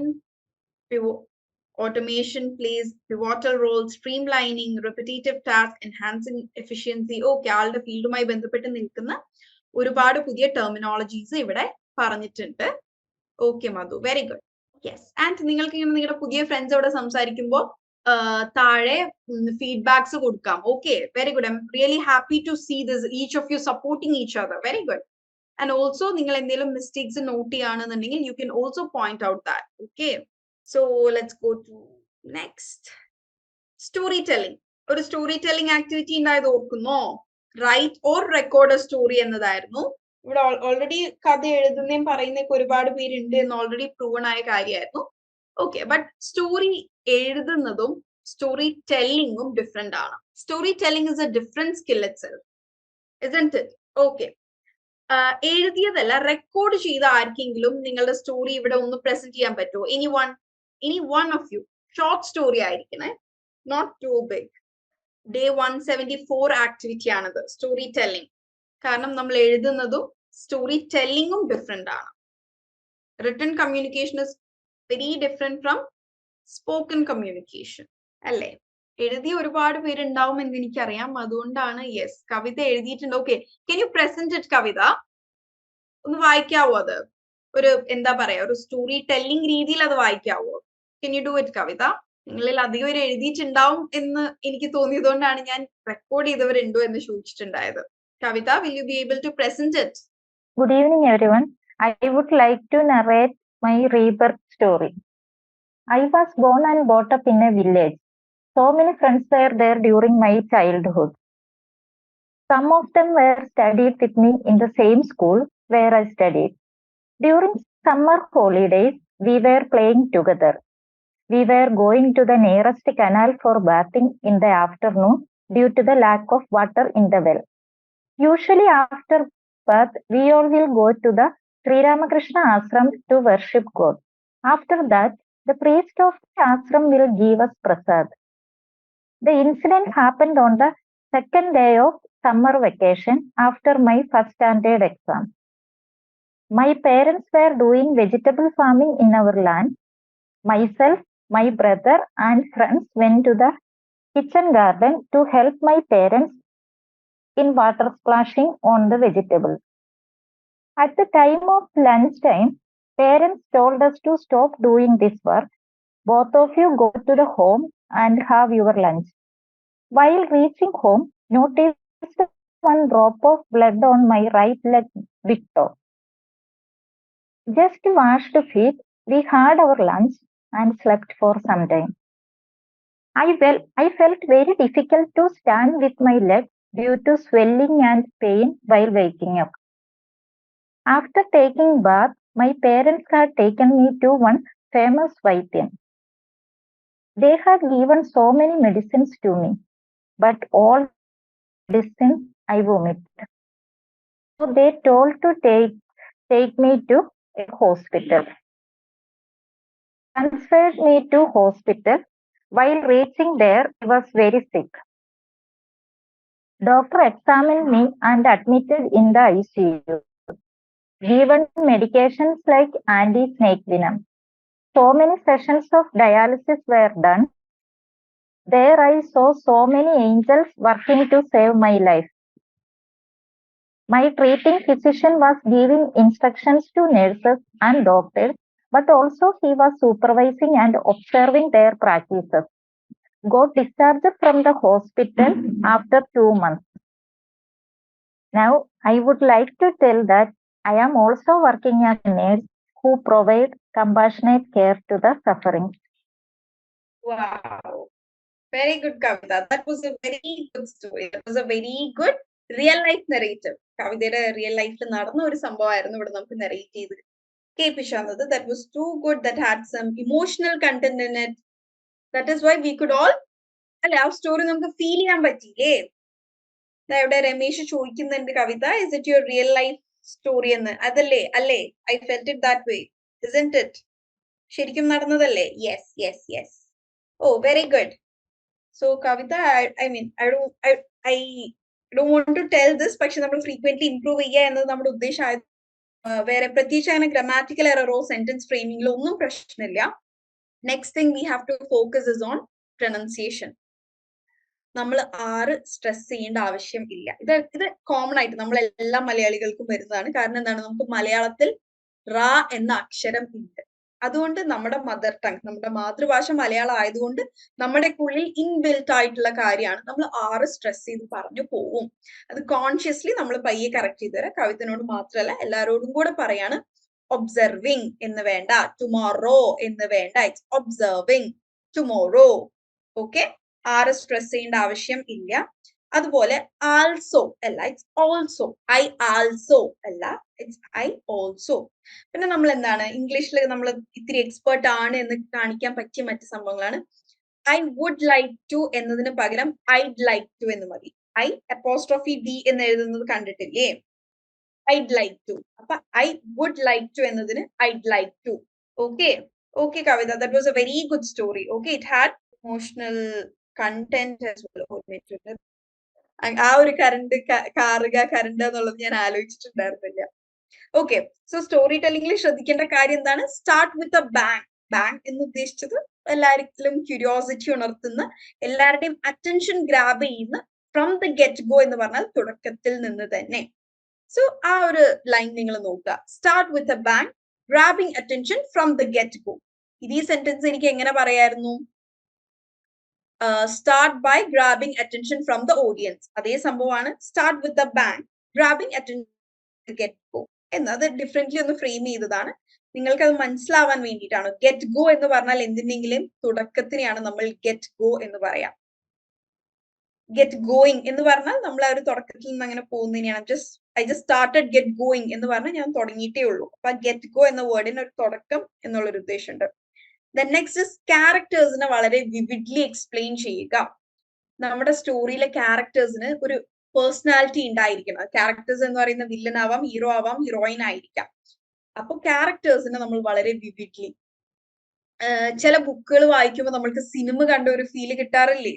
S1: automation plays pivotal roles, streamlining repetitive tasks, enhancing efficiency. Okay, ആളുടെ ഫീൽഡുമായി ബന്ധപ്പെട്ട് നിൽക്കുന്ന ഒരുപാട് പുതിയ ടെർമിനോളജീസ് ഇവിടെ പറഞ്ഞിട്ടുണ്ട്. Okay Madhu, very good. Yes, and നിങ്ങൾക്ക് ഇങ്ങനെ നിങ്ങളുടെ പുതിയ ഫ്രണ്ട്സോട് സംസാരിക്കുമ്പോൾ താഴെ ഫീഡ്ബാക്സ് കൊടുക്കാം. Okay, very good. I am really happy to see this, each of you supporting each other. Very good. And also നിങ്ങൾ എന്തെങ്കിലും മിസ്റ്റേക്സ് നോട്ട് ചെയ്യുകയാണെന്നുണ്ടെങ്കിൽ you can also point out that. Okay, so let's go to next. Story telling. ഒരു സ്റ്റോറി ടെല്ലിംഗ് ആക്ടിവിറ്റി ഉണ്ടായത് ഓർക്കുന്നോ? Write or record a story എന്നതായിരുന്നു. ഇവിടെ ഓൾറെഡി കഥ എഴുതുന്നതും പറയുന്നതൊക്കെ ഒരുപാട് പേരുണ്ട് എന്ന് ഓൾറെഡി പ്രൂവൺ ആയ കാര്യമായിരുന്നു. ഓക്കെ, ബട്ട് സ്റ്റോറി എഴുതുന്നതും സ്റ്റോറി ടെല്ലിങ്ങും ഡിഫറെന്റ് ആണ്. Story telling is a different skill itself, isn't it? Okay, എഴുതിയതല്ല, റെക്കോർഡ് ചെയ്ത ആർക്കെങ്കിലും നിങ്ങളുടെ സ്റ്റോറി ഇവിടെ ഒന്ന് പ്രസന്റ് ചെയ്യാൻ പറ്റുമോ? Any one of you. Short story ആയിരിക്കണേ, not too big. Day 174 activity ആണിത്, സ്റ്റോറി ടെല്ലിംഗ്. കാരണം നമ്മൾ എഴുതുന്നതും സ്റ്റോറി ടെല്ലിങ്ങും ഡിഫറെന്റ് ആണ്. Written communication is very different from spoken communication, അല്ലേ? എഴുതിയ ഒരുപാട് പേരുണ്ടാവും എന്ന് എനിക്കറിയാം, അതുകൊണ്ടാണ്. യെസ്, കവിത എഴുതിയിട്ടുണ്ട്. Okay, can you present it Kavitha? ഒന്ന് വായിക്കാവോ അത്? ഒരു എന്താ പറയാ, ഒരു സ്റ്റോറി ടെല്ലിംഗ് രീതിയിൽ അത് വായിക്കാവോ? കെൻ യു ഡു ഇറ്റ് കവിത? നിങ്ങളിൽ അധികം പേര് എഴുതിയിട്ടുണ്ടാവും എന്ന് എനിക്ക് തോന്നിയതുകൊണ്ടാണ് ഞാൻ റെക്കോർഡ് ചെയ്തവരുണ്ടോ എന്ന് ചോദിച്ചിട്ടുണ്ടായത്. Kavita, will you be able to present it?
S3: Good evening, everyone. I would like to narrate my rebirth story. I was born and brought up in a village. So many friends were there during my childhood. Some of them were studied with me in the same school where I studied. During summer holidays, we were playing together. We were going to the nearest canal for bathing in the afternoon due to the lack of water in the well. Usually after bath, we all will go to the Sri Ramakrishna ashram to worship God. After that, the priest of the ashram will give us prasad. The incident happened on the second day of summer vacation after my first standard exam. My parents were doing vegetable farming in our land. Myself, my brother and friends went to the kitchen garden to help my parents in water splashing on the vegetables. At the time of lunchtime, parents told us to stop doing this work. Both of you go to the home and have your lunch. While reaching home, noticed one drop of blood on my right leg bit toe. Just washed feet, we had our lunch and slept for some time. I felt very difficult to stand with my leg due to swelling and pain while waking up. After taking bath, my parents had taken me to one famous Vaidyan. They had given so many medicines to me, but all medicines I vomited. So they told to take me to a hospital. Transferred me to hospital. While reaching there, I was very sick. Doctor examined me and admitted in the ICU. Given medications like anti-snake venom. So many sessions of dialysis were done. There I saw so many angels working to save my life. My treating physician was giving instructions to nurses and doctors, but also he was supervising and observing their practices. Got discharged from the hospital after 2 months. Now, I would like to tell that I am also working as a nurse who provide compassionate care to the suffering.
S1: Wow. Very good, Kavita. That was a very good story. That was a very good real life narrative. കവിതയുടെ റിയൽ ലൈഫിൽ നടന്ന ഒരു സംഭവമായിരുന്നു ഇവിടെ നമുക്ക് നെറേറ്റ് ചെയ്ത് കേൾപ്പിച്ചത്. That was too good. That had some emotional content in it. That is why we could all, അല്ലെ, ആ സ്റ്റോറി നമുക്ക് ഫീൽ ചെയ്യാൻ പറ്റിയില്ലേ? ഇവിടെ രമേശ് ചോദിക്കുന്നുണ്ട്, കവിത, is it your real life story എന്ന്? അതല്ലേ, അല്ലേ? I felt it that way, isn't it? ശരിക്കും നടന്നതല്ലേ? Yes, yes, yes. Oh, very good. So Kavita, I don't want to tell this, പക്ഷെ നമ്മൾ ഫ്രീക്വന്റ്ലി ഇംപ്രൂവ് ചെയ്യുക എന്നത് നമ്മുടെ ഉദ്ദേശം. വേറെ പ്രത്യേകിച്ച് അങ്ങനെ ഗ്രാമാറ്റിക്കൽ എററോ സെന്റൻസ് ഫ്രെയിമിംഗിലോ ഒന്നും പ്രശ്നമില്ല. Next thing we have to focus is on pronunciation. നമ്മൾ സ്ട്രെസ് ചെയ്യേണ്ട ആവശ്യം ഇല്ല. ഇത് കോമൺ ആയിട്ട് നമ്മൾ എല്ലാ മലയാളികൾക്കും വരുന്നതാണ്. കാരണം എന്താണ്, നമുക്ക് മലയാളത്തിൽ റ എന്ന അക്ഷരം ഉണ്ട്. അതുകൊണ്ട് നമ്മുടെ മദർ ടങ്, നമ്മുടെ മാതൃഭാഷ മലയാളം ആയതുകൊണ്ട് നമ്മുടെ ഉള്ളിൽ ഇൻബിൽറ്റ് ആയിട്ടുള്ള കാര്യമാണ്. നമ്മൾ സ്ട്രെസ് ചെയ്ത് പറഞ്ഞു പോവും. അത് കോൺഷ്യസ്ലി നമ്മൾ പയ്യെ കറക്റ്റ് ചെയ്ത് തരാം. കവിതനോട് മാത്രമല്ല എല്ലാരോടും കൂടെ പറയാണ്. ഒബ്സർവിങ് എന്ന് വേണ്ട, ടുമോറോ എന്ന് വേണ്ട, it's observing tomorrow. Okay, stress ചെയ്യേണ്ട ആവശ്യം ഇല്ല. അതുപോലെ ആൾസോ അല്ല, ഇറ്റ്സ് ഓൾസോ. ഐ ആൾസോ അല്ല, ഇറ്റ്സ് ഐ ഓൾസോ. പിന്നെ നമ്മൾ എന്താണ് ഇംഗ്ലീഷിൽ നമ്മൾ ഇത്തിരി എക്സ്പേർട്ട് ആണ് എന്ന് കാണിക്കാൻ പറ്റിയ മറ്റു സംഭവങ്ങളാണ് ഐ വുഡ് ലൈക്ക് ടു എന്നതിന് പകരം ഐഡ് ലൈക്ക് ടു എന്ന് മതി. ഐ അപ്പോസ്ട്രോഫി ഡി എന്ന് എഴുതുന്നത് കണ്ടിട്ടില്ലേ? I'd like to. അപ്പൊ ഐ വുഡ് ലൈക്ക് ടു എന്നതിന് I'd like to. Okay okay Kavitha, that was a very good story. Okay, it had emotional content as well. ആ ഒരു കറണ്ട് എന്നുള്ളത് ഞാൻ ആലോചിച്ചിട്ടുണ്ടായിരുന്നില്ല. ഓക്കെ, സോ സ്റ്റോറി ടെല്ലിംഗിൽ ശ്രദ്ധിക്കേണ്ട കാര്യം എന്താണ്? Start with a bang. Bang എന്ന് ഉദ്ദേശിച്ചത് എല്ലാവരിലും ക്യൂരിയോസിറ്റി ഉണർത്തുന്ന, എല്ലാവരുടെയും അറ്റൻഷൻ ഗ്രാബ് ചെയ്യുന്ന, ഫ്രം ദ ഗെറ്റ് ഗോ എന്ന് പറഞ്ഞാൽ തുടക്കത്തിൽ നിന്ന് തന്നെ. സോ ആ ഒരു ലൈൻ നിങ്ങൾ നോക്കുക. Start with a bang, grabbing attention from the get go. ഈ സെന്റൻസ് എനിക്ക് എങ്ങനെ പറയായിരുന്നു? Start by grabbing attention from the audience. അതേ സംഭവമാണ് start with a bang, grabbing attention get go എന്നത് ഡിഫറെന്റ്ലി ഒന്ന് ഫ്രെയിം ചെയ്തതാണ്. നിങ്ങൾക്ക് അത് മനസ്സിലാവാൻ വേണ്ടിയിട്ടാണ്. ഗെറ്റ് ഗോ എന്ന് പറഞ്ഞാൽ എന്തിനെങ്കിലും തുടക്കത്തിനെയാണ് നമ്മൾ ഗെറ്റ് ഗോ എന്ന് പറയാം. ഗെറ്റ് ഗോയിങ് എന്ന് പറഞ്ഞാൽ നമ്മൾ ആ ഒരു തുടക്കത്തിൽ നിന്ന് അങ്ങനെ പോകുന്നതിനെയാണ്. I just started get going എന്ന് പറഞ്ഞാൽ ഞാൻ തുടങ്ങിയിട്ടേ ഉള്ളൂ. അപ്പൊ ഗെറ്റ് ഗോ എന്ന വേർഡിന് ഒരു തുടക്കം എന്നുള്ളൊരു ഉദ്ദേശമുണ്ട്. ദെൻ നെക്സ്റ്റ് ഇസ് ക്യാരക്ടേഴ്സിനെ വളരെ വിവിഡ്ലി എക്സ്പ്ലെയിൻ ചെയ്യുക. നമ്മുടെ സ്റ്റോറിയിലെ ക്യാരക്ടേഴ്സിന് ഒരു പേഴ്സണാലിറ്റി ഉണ്ടായിരിക്കണം. ക്യാരക്ടേഴ്സ് എന്ന് പറയുന്ന വില്ലൻ ആവാം, ഹീറോ ആവാം, ഹീറോയിൻ ആയിരിക്കാം. അപ്പൊ ക്യാരക്ടേഴ്സിനെ നമ്മൾ വളരെ വിവിഡ്ലി, ചില ബുക്കുകൾ വായിക്കുമ്പോൾ നമ്മൾക്ക് സിനിമ കണ്ട ഒരു ഫീല് കിട്ടാറില്ലേ?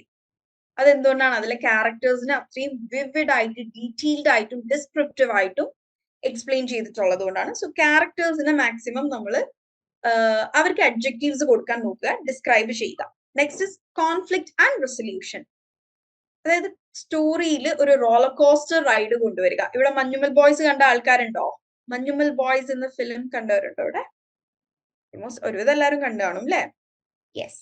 S1: അതെന്തുകൊണ്ടാണ്? അതിലെ ക്യാരക്ടേഴ്സിനെ അത്രയും വിവിഡ് ആയിട്ട്, ഡീറ്റെയിൽഡ് ആയിട്ടും ഡിസ്ക്രിപ്റ്റീവ് ആയിട്ടും എക്സ്പ്ലെയിൻ ചെയ്തിട്ടുള്ളത് കൊണ്ടാണ്. സോ ക്യാരക്ടേഴ്സിനെ മാക്സിമം നമ്മൾ അവർക്ക് അഡ്ജക്റ്റീവ്സ് കൊടുക്കാൻ നോക്കുക, ഡിസ്ക്രൈബ് ചെയ്യുക. Next is conflict and resolution. അതായത് സ്റ്റോറിയിൽ ഒരു റോളർ കോസ്റ്റർ റൈഡ് കൊണ്ടുവരിക. ഇവിടെ മഞ്ഞുമൽ ബോയ്സ് കണ്ട ആൾക്കാരുണ്ടോ? മഞ്ഞുമൽ ബോയ്സ് എന്ന ഫിലിം കണ്ടവരുണ്ടോ ഇവിടെ? ഓൾമോസ്റ്റ് ഒരുവിധം എല്ലാവരും കണ്ടു കാണും അല്ലെ? യെസ്.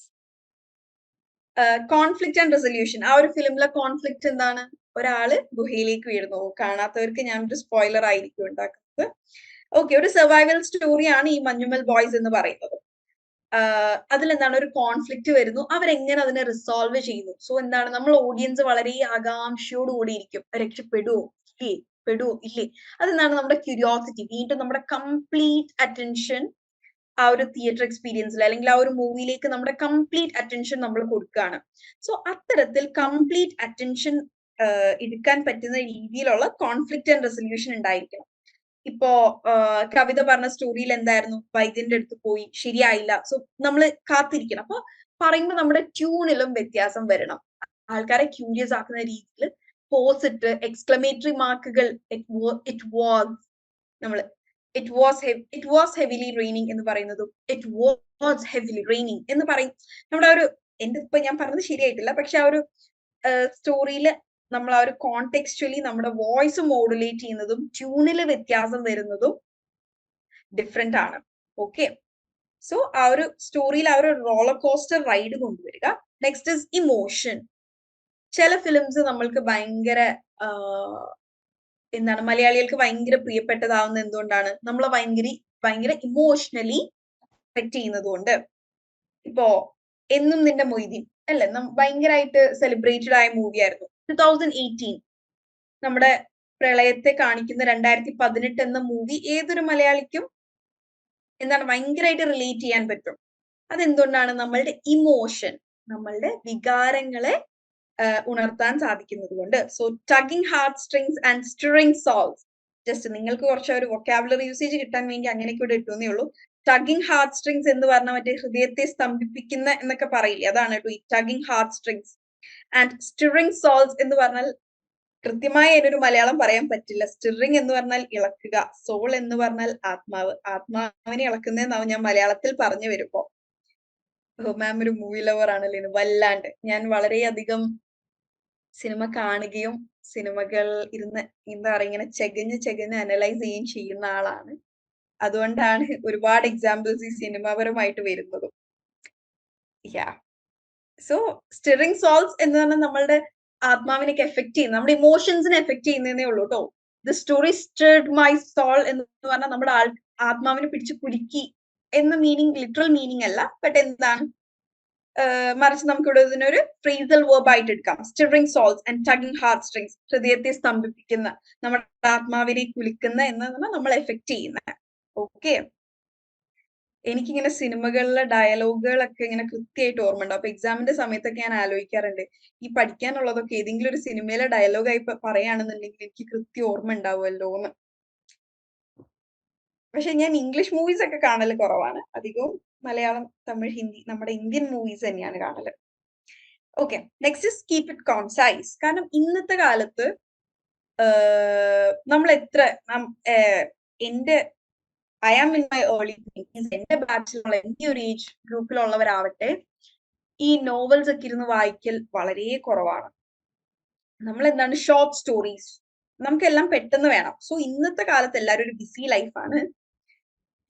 S1: Conflict and resolution. ആ ഒരു ഫിലിമിലെ കോൺഫ്ലിക്റ്റ് എന്താണ്? ഒരാള് ഗുഹയിലേക്ക് വീഴുന്നു. കാണാത്തവർക്ക് ഞാനൊരു സ്പോയിലർ ആയിരിക്കും ഉണ്ടാക്കുന്നത്. ഓക്കെ, ഒരു സർവൈവൽ സ്റ്റോറിയാണ് ഈ മഞ്ഞുമൽ ബോയ്സ് എന്ന് പറയുന്നത്. അതിലെന്താണ്? ഒരു കോൺഫ്ലിക്റ്റ് വരുന്നു, അവരെങ്ങനെ അതിനെ റിസോൾവ് ചെയ്യുന്നു. സോ എന്താണ്, നമ്മൾ ഓഡിയൻസ് വളരെ ആകാംക്ഷയോട് കൂടി ഇരിക്കും. രക്ഷപ്പെടുവോ ഇല്ലേ, പെടുവോ ഇല്ലേ? അതെന്താണ്? നമ്മുടെ ക്യൂരിയോസിറ്റി. വീണ്ടും നമ്മുടെ കംപ്ലീറ്റ് അറ്റൻഷൻ ആ ഒരു തിയേറ്റർ എക്സ്പീരിയൻസിൽ അല്ലെങ്കിൽ ആ ഒരു മൂവിയിലേക്ക് നമ്മുടെ കംപ്ലീറ്റ് അറ്റൻഷൻ നമ്മൾ കൊടുക്കുകയാണ്. സോ അത്തരത്തിൽ കംപ്ലീറ്റ് അറ്റൻഷൻ എടുക്കാൻ പറ്റുന്ന രീതിയിലുള്ള കോൺഫ്ലിക്റ്റ് ആൻഡ് റെസൊല്യൂഷൻ ഉണ്ടായിരിക്കണം. ഇപ്പോ കവിത പറഞ്ഞ സ്റ്റോറിയിൽ എന്തായിരുന്നു? വൈദ്യന്റെ അടുത്ത് പോയി, ശരിയായില്ല. സോ നമ്മൾ കാത്തിരിക്കണം. അപ്പൊ പറയുമ്പോൾ നമ്മുടെ ട്യൂണിലും വ്യത്യാസം വരണം. ആൾക്കാരെ ക്യൂരിയസ് ആക്കുന്ന രീതിയിൽ പോസ് ഇട്ട് എക്സ്ക്ലമേറ്ററി മാർക്കുകൾ, ഇറ്റ് വാസ് ഹെവിലി റെയിനിങ് എന്ന് പറയുന്നതും ഇറ്റ് വാസ് ഹെവിലി റെയിനിങ് എന്ന് പറയും. നമ്മുടെ ഒരു, എന്റെ ഇപ്പൊ ഞാൻ പറഞ്ഞത് ശരിയായിട്ടില്ല, പക്ഷെ ആ ഒരു സ്റ്റോറിയില് നമ്മൾ ആ ഒരു കോണ്ടെക്സ്ച്വലി നമ്മുടെ വോയിസ് മോഡുലേറ്റ് ചെയ്യുന്നതും ട്യൂണിൽ വ്യത്യാസം വരുന്നതും ഡിഫറെന്റ് ആണ്. ഓക്കെ, സോ ആ ഒരു സ്റ്റോറിയിൽ ആ ഒരു റോളർ കോസ്റ്റർ റൈഡ് കൊണ്ടുവരിക. Next is emotion. ചില ഫിലിംസ് നമ്മൾക്ക് ഭയങ്കര എന്താണ്, മലയാളികൾക്ക് ഭയങ്കര പ്രിയപ്പെട്ടതാവുന്ന എന്തുകൊണ്ടാണ്? നമ്മളെ ഭയങ്കര ഇമോഷണലി അഫക്ട് ചെയ്യുന്നത് കൊണ്ട്. ഇപ്പോ എന്നും നിന്റെ മൊയ്തീൻ അല്ലെ, ഭയങ്കരമായിട്ട് സെലിബ്രേറ്റഡ് ആയ മൂവി ആയിരുന്നു. 2018 നമ്മുടെ പ്രളയത്തെ കാണിക്കുന്ന 2018 എന്ന മൂവി ഏതൊരു മലയാളിക്കും എന്താണ് ഭയങ്കരമായിട്ട് റിലേറ്റ് ചെയ്യാൻ പറ്റും. അതെന്തുകൊണ്ടാണ്? നമ്മളുടെ ഇമോഷൻ, നമ്മളുടെ വികാരങ്ങളെ ഉണർത്താൻ സാധിക്കുന്നത് കൊണ്ട്. So tugging heart strings and stirring souls. Just നിങ്ങൾക്ക് കുറച്ച് ഒരു വൊക്കാബുലറി യൂസേജ് കിട്ടാൻ വേണ്ടി അങ്ങനെയൊക്കെ ഇവിടെ ഇട്ടുന്നേ ഉള്ളൂ. ടഗിങ് ഹാർട്ട് സ്ട്രിങ്സ് എന്ന് പറഞ്ഞാൽ മറ്റേ ഹൃദയത്തെ സ്തംഭിപ്പിക്കുന്ന എന്നൊക്കെ പറയില്ലേ, അതാണ് കേട്ടോ ഈ tugging heart strings. And stirring souls എന്ന് പറഞ്ഞാൽ കൃത്യമായി അതിനൊരു മലയാളം പറയാൻ പറ്റില്ല. സ്റ്റിറിങ് എന്ന് പറഞ്ഞാൽ ഇളക്കുക, സോൾ എന്ന് പറഞ്ഞാൽ ആത്മാവ്. ആത്മാവിനെ ഇളക്കുന്നതെന്നാവും ഞാൻ മലയാളത്തിൽ പറഞ്ഞു വരുമ്പോ. മാം ഒരു മൂവി ലവർ ആണല്ലോ വല്ലാണ്ട്. ഞാൻ വളരെയധികം സിനിമ കാണുകയും സിനിമകൾ ഇരുന്ന് എന്താ പറയുക ഇങ്ങനെ ചെകഞ്ഞ് അനലൈസ് ചെയ്യുകയും ചെയ്യുന്ന ആളാണ്. അതുകൊണ്ടാണ് ഒരുപാട് എക്സാമ്പിൾസ് ഈ സിനിമാപരമായിട്ട് വരുന്നതും. സോ സ്റ്റിറിങ് സോൾസ് എന്ന് പറഞ്ഞാൽ നമ്മളുടെ ആത്മാവിനൊക്കെ എഫക്ട് ചെയ്യുന്ന, നമ്മുടെ ഇമോഷൻസിനെ എഫക്ട് ചെയ്യുന്നതേ ഉള്ളൂ കേട്ടോ. The story stirred my soul എന്ന് പറഞ്ഞാൽ നമ്മുടെ ആത്മാവിനെ പിടിച്ച് കുലുക്കി എന്ന മീനിങ്, ലിറ്ററൽ മീനിങ് അല്ല. ബട്ട് എന്താണ്, മറിച്ച് നമുക്ക് ഇവിടെ ഇതിനൊരു ഫ്രേസൽ വേർബ് ആയിട്ട് എടുക്കാം. Stirring souls and tugging heart strings, ഹൃദയത്തെ സ്തംഭിപ്പിക്കുന്ന, നമ്മുടെ ആത്മാവിനെ കുലിക്കുന്ന എന്നതാണ് നമ്മൾ എഫക്ട് ചെയ്യുന്ന. ഓക്കെ, എനിക്കിങ്ങനെ സിനിമകളിലെ ഡയലോഗുകളൊക്കെ ഇങ്ങനെ കൃത്യമായിട്ട് ഓർമ്മ ഉണ്ടാവും. അപ്പൊ എക്സാമിന്റെ സമയത്തൊക്കെ ഞാൻ ആലോചിക്കാറുണ്ട്, ഈ പഠിക്കാനുള്ളതൊക്കെ ഏതെങ്കിലും ഒരു സിനിമയിലെ ഡയലോഗായി പറയുകയാണെന്നുണ്ടെങ്കിൽ എനിക്ക് കൃത്യം ഓർമ്മ ഉണ്ടാവുമല്ലോ എന്ന്. പക്ഷെ ഞാൻ ഇംഗ്ലീഷ് മൂവീസ് ഒക്കെ കാണല് കുറവാണ്. അധികവും മലയാളം, തമിഴ്, ഹിന്ദി, നമ്മുടെ ഇന്ത്യൻ മൂവീസ് തന്നെയാണ് കാണല്. Okay, next is keep it concise. കാരണം ഇന്നത്തെ കാലത്ത് നമ്മൾ എത്ര എന്റെ I am in my early 20s, എന്റെ ബാച്ചിലുള്ള എന്റെ ഒരു ഏജ് ഗ്രൂപ്പിലുള്ളവരാവട്ടെ ഈ നോവൽസ് ഒക്കെ ഇരുന്ന് വായിക്കൽ വളരെ കുറവാണ്. നമ്മൾ എന്താണ് ഷോർട്ട് സ്റ്റോറീസ്, നമുക്കെല്ലാം പെട്ടെന്ന് വേണം. സോ ഇന്നത്തെ കാലത്ത് എല്ലാവരും ഒരു ബിസി ലൈഫാണ്.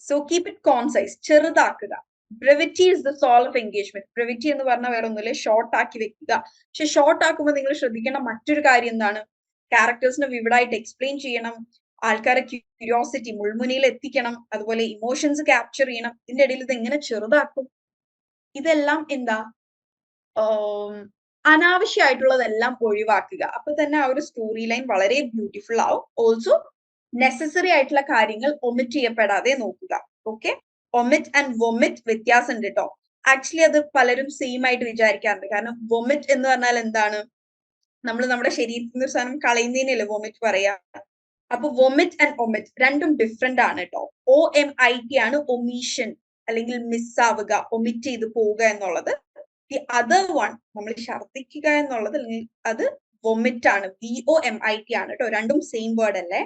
S1: സോ കീപ് ഇറ്റ് കോൺസൈസ്, ചെറുതാക്കുക. Brevity is the soul of engagement. Brevity എന്ന് പറഞ്ഞാൽ വേറെ ഒന്നുമില്ല, ഷോർട്ട് ആക്കി വെക്കുക. പക്ഷെ ഷോർട്ട് ആക്കുമ്പോൾ നിങ്ങൾ ശ്രദ്ധിക്കേണ്ട മറ്റൊരു കാര്യം എന്താണ്, ക്യാരക്ടേഴ്സിനെ വിവിഡായിട്ട് എക്സ്പ്ലെയിൻ ചെയ്യണം, ആൾക്കാരെ ക്യൂരിയോസിറ്റി മുൾമുനയിൽ എത്തിക്കണം, അതുപോലെ ഇമോഷൻസ് ക്യാപ്ചർ ചെയ്യണം. ഇതിന്റെ ഇടയിൽ ഇത് എങ്ങനെ ചെറുതാക്കും? ഇതെല്ലാം എന്താ അനാവശ്യമായിട്ടുള്ളതെല്ലാം ഒഴിവാക്കുക. അപ്പൊ തന്നെ ആ ഒരു സ്റ്റോറി ലൈൻ വളരെ ബ്യൂട്ടിഫുൾ ആവും. ഓൾസോ നെസസറി ആയിട്ടുള്ള കാര്യങ്ങൾ ഒമിറ്റ് ചെയ്യപ്പെടാതെ നോക്കുക. ഓക്കെ, ഒമിറ്റ് ആൻഡ് വൊമിറ്റ് വ്യത്യാസം ഉണ്ട് കേട്ടോ. ആക്ച്വലി അത് പലരും സെയിം ആയിട്ട് വിചാരിക്കാറുണ്ട്. കാരണം വൊമിറ്റ് എന്ന് പറഞ്ഞാൽ എന്താണ്, നമ്മൾ നമ്മുടെ ശരീരത്തിൽ നിന്ന് ഒരു സാധനം കളയുന്നതിനല്ലേ വൊമിറ്റ് പറയാ. അപ്പൊ വൊമിറ്റ് ആൻഡ് ഒമിറ്റ് രണ്ടും ഡിഫറെന്റ് ആണ് കേട്ടോ. OMIT ആണ് ഒമീഷൻ, അല്ലെങ്കിൽ മിസ് ആവുക, ഒമിറ്റ് ചെയ്ത് പോവുക എന്നുള്ളത്. ദി അതർ വൺ, നമ്മൾ ഛർദ്ദിക്കുക എന്നുള്ളത്, അല്ലെങ്കിൽ അത് വൊമിറ്റ് ആണ്, VOMIT ആണ് കേട്ടോ. രണ്ടും സെയിം വേർഡ് അല്ലേ.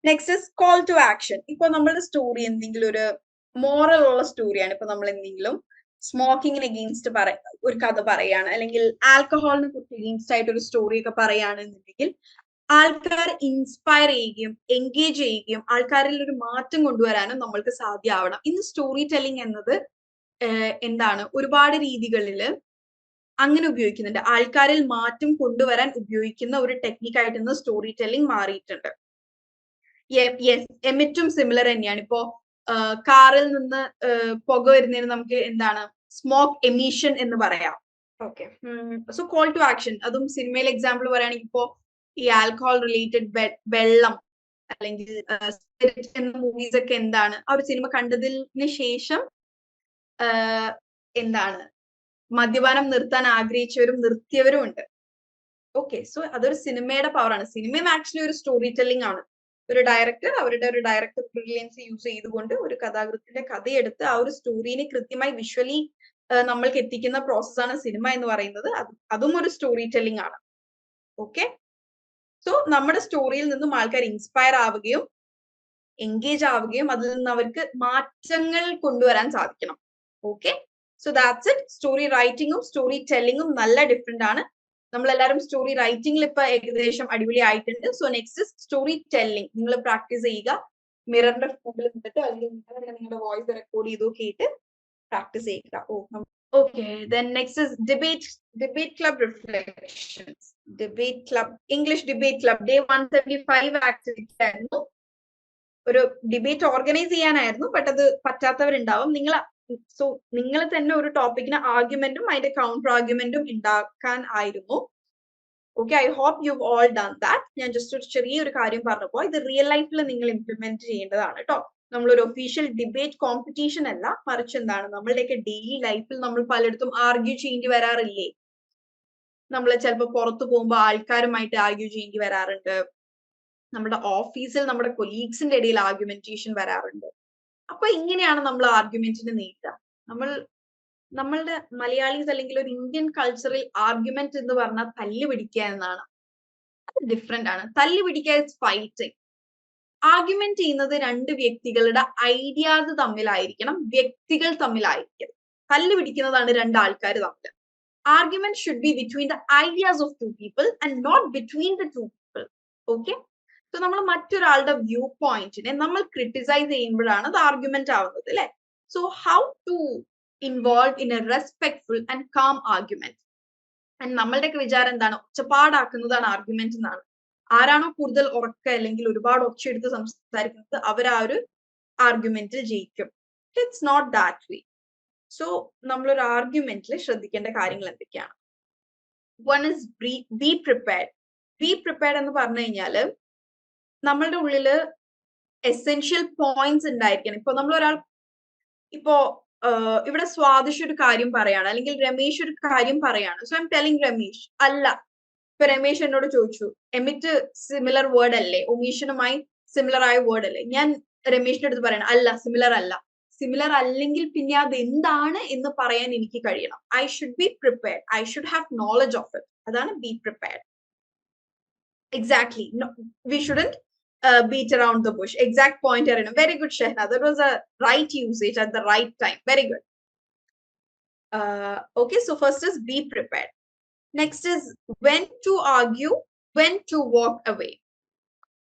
S1: Next is call to action. ഇപ്പൊ നമ്മളുടെ സ്റ്റോറി എന്തെങ്കിലും ഒരു മോറൽ ഉള്ള സ്റ്റോറിയാണ്. ഇപ്പൊ നമ്മൾ എന്തെങ്കിലും സ്മോക്കിങ്ങിന് എഗെയിൻസ്റ്റ് ഒരു കഥ പറയാണ്, അല്ലെങ്കിൽ ആൽക്കഹോളിനെ കുറിച്ച് എഗെയിൻസ്റ്റ് ആയിട്ട് ഒരു സ്റ്റോറി ഒക്കെ പറയുകയാണെന്നുണ്ടെങ്കിൽ ആൾക്കാർ ഇൻസ്പയർ ചെയ്യുകയും എൻഗേജ് ചെയ്യുകയും ആൾക്കാരിൽ ഒരു മാറ്റം കൊണ്ടുവരാനും നമ്മൾക്ക് സാധ്യമാവണം. ഇന്ന് സ്റ്റോറി ടെല്ലിംഗ് എന്നത് എന്താണ് ഒരുപാട് രീതികളിൽ അങ്ങനെ ഉപയോഗിക്കുന്നുണ്ട്. ആൾക്കാരിൽ മാറ്റം കൊണ്ടുവരാൻ ഉപയോഗിക്കുന്ന ഒരു ടെക്നിക്കായിട്ട് ഇന്ന് സ്റ്റോറി ടെല്ലിംഗ് മാറിയിട്ടുണ്ട്. എമിറ്റും സിമിലർ തന്നെയാണ്. ഇപ്പോ കാറിൽ നിന്ന് പുക വരുന്നതിന് നമുക്ക് എന്താണ് സ്മോക്ക് എമിഷൻ എന്ന് പറയാം. Okay, so call to action, അതും സിനിമയിൽ എക്സാമ്പിൾ പറയുകയാണെങ്കിൽ ഇപ്പോ ഈ ആൽക്കഹോൾ റിലേറ്റഡ് വെള്ളം അല്ലെങ്കിൽ സ്പിരിറ്റ് എന്ന മൂവീസ് ഒക്കെ എന്താണ്, ആ ഒരു സിനിമ കണ്ടതിന് ശേഷം എന്താണ് മദ്യപാനം നിർത്താൻ ആഗ്രഹിച്ചവരും നിർത്തിയവരും ഉണ്ട്. ഓക്കെ, സോ അതൊരു സിനിമയുടെ പവറാണ്. സിനിമയും ആക്ച്വലി ഒരു സ്റ്റോറി ടെല്ലിംഗ് ആണ്. ഒരു ഡയറക്ടർ അവരുടെ ഒരു ഡയറക്ടർ ബ്രില്യൻസ് യൂസ് ചെയ്തുകൊണ്ട് ഒരു കഥാകൃത്തിന്റെ കഥയെടുത്ത് ആ ഒരു സ്റ്റോറിനെ കൃത്യമായി വിഷ്വലി നമ്മൾക്ക് എത്തിക്കുന്ന പ്രോസസ്സാണ് സിനിമ എന്ന് പറയുന്നത്. അതും ഒരു സ്റ്റോറി ടെല്ലിംഗ് ആണ്. ഓക്കെ, സോ നമ്മുടെ സ്റ്റോറിയിൽ നിന്നും ആൾക്കാർ ഇൻസ്പയർ ആവുകയും എൻഗേജ് ആവുകയും അതിൽ നിന്ന് അവർക്ക് മാറ്റങ്ങൾ കൊണ്ടുവരാൻ സാധിക്കണം. Okay, so that's it. Story റൈറ്റിംഗും സ്റ്റോറി ടെല്ലിംഗും നല്ല ഡിഫറെന്റ് ആണ്. നമ്മളെല്ലാവരും സ്റ്റോറി റൈറ്റിംഗിൽ ഇപ്പൊ ഏകദേശം അടിപൊളി ആയിട്ടുണ്ട്. സോ നെക്സ്റ്റ് സ്റ്റോറി ടെല്ലിംഗ് നിങ്ങൾ പ്രാക്ടീസ് ചെയ്യുക. മിററിന്റെ മുമ്പിൽ നിന്നിട്ട് അല്ലെങ്കിൽ നിങ്ങളുടെ വോയിസ് റെക്കോർഡ് ചെയ്തു കേട്ട് പ്രാക്ടീസ് ചെയ്യുക. Okay, then next is debate club reflections. Debate club, English debate club, day 175 activity ആയിരുന്നു. ഒരു ഡിബേറ്റ് ഓർഗനൈസ് ചെയ്യാനായിരുന്നു, ബട്ട് അത് പറ്റാത്തവരുണ്ടാവും. നിങ്ങൾ തന്നെ ഒരു ടോപ്പിക്കിന് ആർഗ്യുമെന്റും അതിന്റെ കൗണ്ടർ ആർഗ്യുമെന്റും ഉണ്ടാക്കാൻ ആയിരുന്നു. Okay, I hope you all done that. ഞാൻ ജസ്റ്റ് ഒരു ചെറിയൊരു കാര്യം പറഞ്ഞപ്പോൾ ഇത് റിയൽ ലൈഫിൽ നിങ്ങൾ ഇംപ്ലിമെന്റ് ചെയ്യേണ്ടതാണ് കേട്ടോ. നമ്മളൊരു ഒഫീഷ്യൽ ഡിബേറ്റ് കോമ്പറ്റീഷൻ അല്ല, മറിച്ച് എന്താണ് നമ്മളുടെയൊക്കെ ഡെയിലി ലൈഫിൽ നമ്മൾ പലയിടത്തും ആർഗ്യൂ ചെയ്യേണ്ടി വരാറില്ലേ? നമ്മൾ ചിലപ്പോൾ പുറത്തു പോകുമ്പോൾ ആൾക്കാരുമായിട്ട് ആർഗ്യൂ ചെയ്യേണ്ടി വരാറുണ്ട്. നമ്മുടെ ഓഫീസിൽ നമ്മുടെ കൊലീഗ്സിന്റെ ഇടയിൽ ആർഗ്യുമെന്റേഷൻ വരാറുണ്ട്. അപ്പൊ ഇങ്ങനെയാണ് നമ്മൾ ആർഗ്യുമെന്റിനെ നേരിടുക. നമ്മളുടെ മലയാളീസ് അല്ലെങ്കിൽ ഒരു ഇന്ത്യൻ കൾച്ചറിൽ ആർഗ്യുമെന്റ് എന്ന് പറഞ്ഞാൽ തല്ല് പിടിക്കുക എന്നാണ്. അത് ഡിഫറെന്റ് ആണ്. തല്ല് പിടിക്കുക ഇസ് ഫൈറ്റിംഗ്. ആർഗ്യുമെന്റ് ചെയ്യുന്നത് രണ്ട് വ്യക്തികളുടെ ഐഡിയാസ് തമ്മിലായിരിക്കണം, വ്യക്തികൾ തമ്മിലായിരിക്കണം. തല്ല് പിടിക്കുന്നതാണ് രണ്ട് ആൾക്കാർ തമ്മിൽ. Argument should be between the ideas of two people and not between the two people. Okay, so നമ്മൾ മറ്റൊരാളുടെ വ്യൂ പോയിന്റിനെ നമ്മൾ ക്രിട്ടിസൈസ് ചെയ്യുമ്പോഴാണ് അത് ആർഗ്യുമെന്റ് ആവുന്നത് അല്ലെ. So how to involve in a respectful and calm argument. And നമ്മളുടെയൊക്കെ വിചാരം എന്താണ്, ഒച്ചപ്പാടാക്കുന്നതാണ് ആർഗ്യുമെന്റ് എന്നാണ്. ആരാണോ കൂടുതൽ ഉറക്ക അല്ലെങ്കിൽ ഒരുപാട് ഒച്ചയെടുത്ത് സംസാരിക്കുന്നത് അവർ ആ ഒരു ആർഗ്യുമെന്റിൽ ജയിക്കും. It's not that way. So നമ്മളൊരു ആർഗ്യുമെന്റിൽ ശ്രദ്ധിക്കേണ്ട കാര്യങ്ങൾ എന്തൊക്കെയാണ്? One is be prepared. Be prepared എന്ന് പറഞ്ഞു കഴിഞ്ഞാല് നമ്മളുടെ ഉള്ളില് എസെൻഷ്യൽ പോയിന്റ്സ് ഉണ്ടായിരിക്കണം. ഇപ്പൊ നമ്മളൊരാൾ ഇപ്പോ ഇവിടെ സ്വാദിഷ് ഒരു കാര്യം പറയാണ്, അല്ലെങ്കിൽ രമേശ് ഒരു കാര്യം പറയാണ്. So I M telling Ramesh അല്ല. ഇപ്പൊ രമേശ് എന്നോട് ചോദിച്ചു, എമിറ്റ് സിമിലർ വേർഡ് അല്ലേ, ഒമീഷനുമായി സിമിലർ ആയ വേർഡ് അല്ലേ? ഞാൻ രമേശിന്റെ അടുത്ത് പറയണം അല്ല, സിമിലർ അല്ല. സിമിലർ അല്ലെങ്കിൽ പിന്നെ അത് എന്താണ് എന്ന് പറയാൻ എനിക്ക് കഴിയണം. I should be prepared. I should have knowledge of it. അതാണ് be prepared. Exactly. We shouldn't beat around the bush. Exact point arena. Very good, Shehna. That was a right usage at the right time. Very good. Okay, so first is be prepared. Next is when to argue, when to walk away.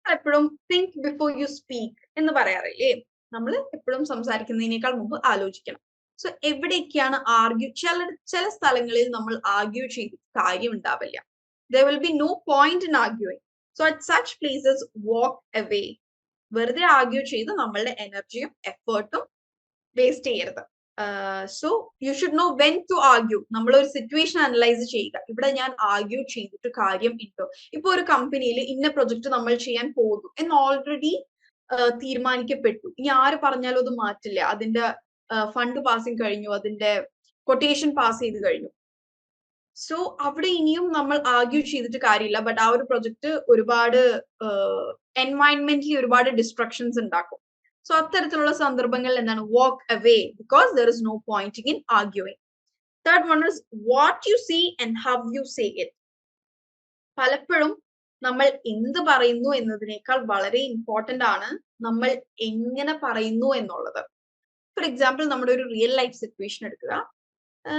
S1: എപ്പോഴും think before you speak എന്ന് പറയാറില്ലേ? നമ്മൾ എപ്പോഴും സംസാരിക്കുന്നതിനേക്കാൾ മുമ്പ് ആലോചിക്കണം. സോ എവിടെയൊക്കെയാണ് ആർഗ്യൂ? ചില സ്ഥലങ്ങളിൽ നമ്മൾ ആർഗ്യൂ ചെയ്ത് കാര്യം ഉണ്ടാവില്ല. There will be no point in arguing. So at such places, walk away. വെറുതെ ആർഗ്യൂ ചെയ്ത് നമ്മളുടെ എനർജിയും എഫേർട്ടും വേസ്റ്റ് ചെയ്യരുത്. So you should know when to argue. നമ്മളൊരു സിറ്റുവേഷൻ അനലൈസ് ചെയ്യുക. ഇവിടെ ഞാൻ ആർഗ്യൂ ചെയ്തിട്ട് കാര്യം ഉണ്ടോ? ഇപ്പൊ ഒരു കമ്പനിയിൽ ഇന്ന പ്രൊജക്ട് നമ്മൾ ചെയ്യാൻ പോകുന്നു എന്ന് ഓൾറെഡി തീരുമാനിക്കപ്പെട്ടു. ഇനി ആര് പറഞ്ഞാലും അത് മാറ്റില്ല. അതിന്റെ ഫണ്ട് പാസിങ് കഴിഞ്ഞു, അതിന്റെ കൊട്ടേഷൻ പാസ് ചെയ്ത് കഴിഞ്ഞു. സോ അവിടെ ഇനിയും നമ്മൾ ആർഗ്യൂ ചെയ്തിട്ട് കാര്യമില്ല. ബട്ട് ആ ഒരു പ്രൊജക്ട് ഒരുപാട് എൻവയൺമെന്റലി ഒരുപാട് ഡിസ്ട്രക്ഷൻസ് ഉണ്ടാക്കും. സോ അത്തരത്തിലുള്ള സന്ദർഭങ്ങളിൽ എന്താണ്? Walk away, because there is no point in arguing. Third one is what you see and how you say it. പലപ്പോഴും നമ്മൾ എന്ത് പറയുന്നു എന്നതിനേക്കാൾ വളരെ ഇമ്പോർട്ടന്റ് ആണ് നമ്മൾ എങ്ങനെ പറയുന്നു എന്നുള്ളത്. ഫോർ എക്സാമ്പിൾ, നമ്മുടെ ഒരു റിയൽ ലൈഫ് സിറ്റുവേഷൻ എടുക്കുക.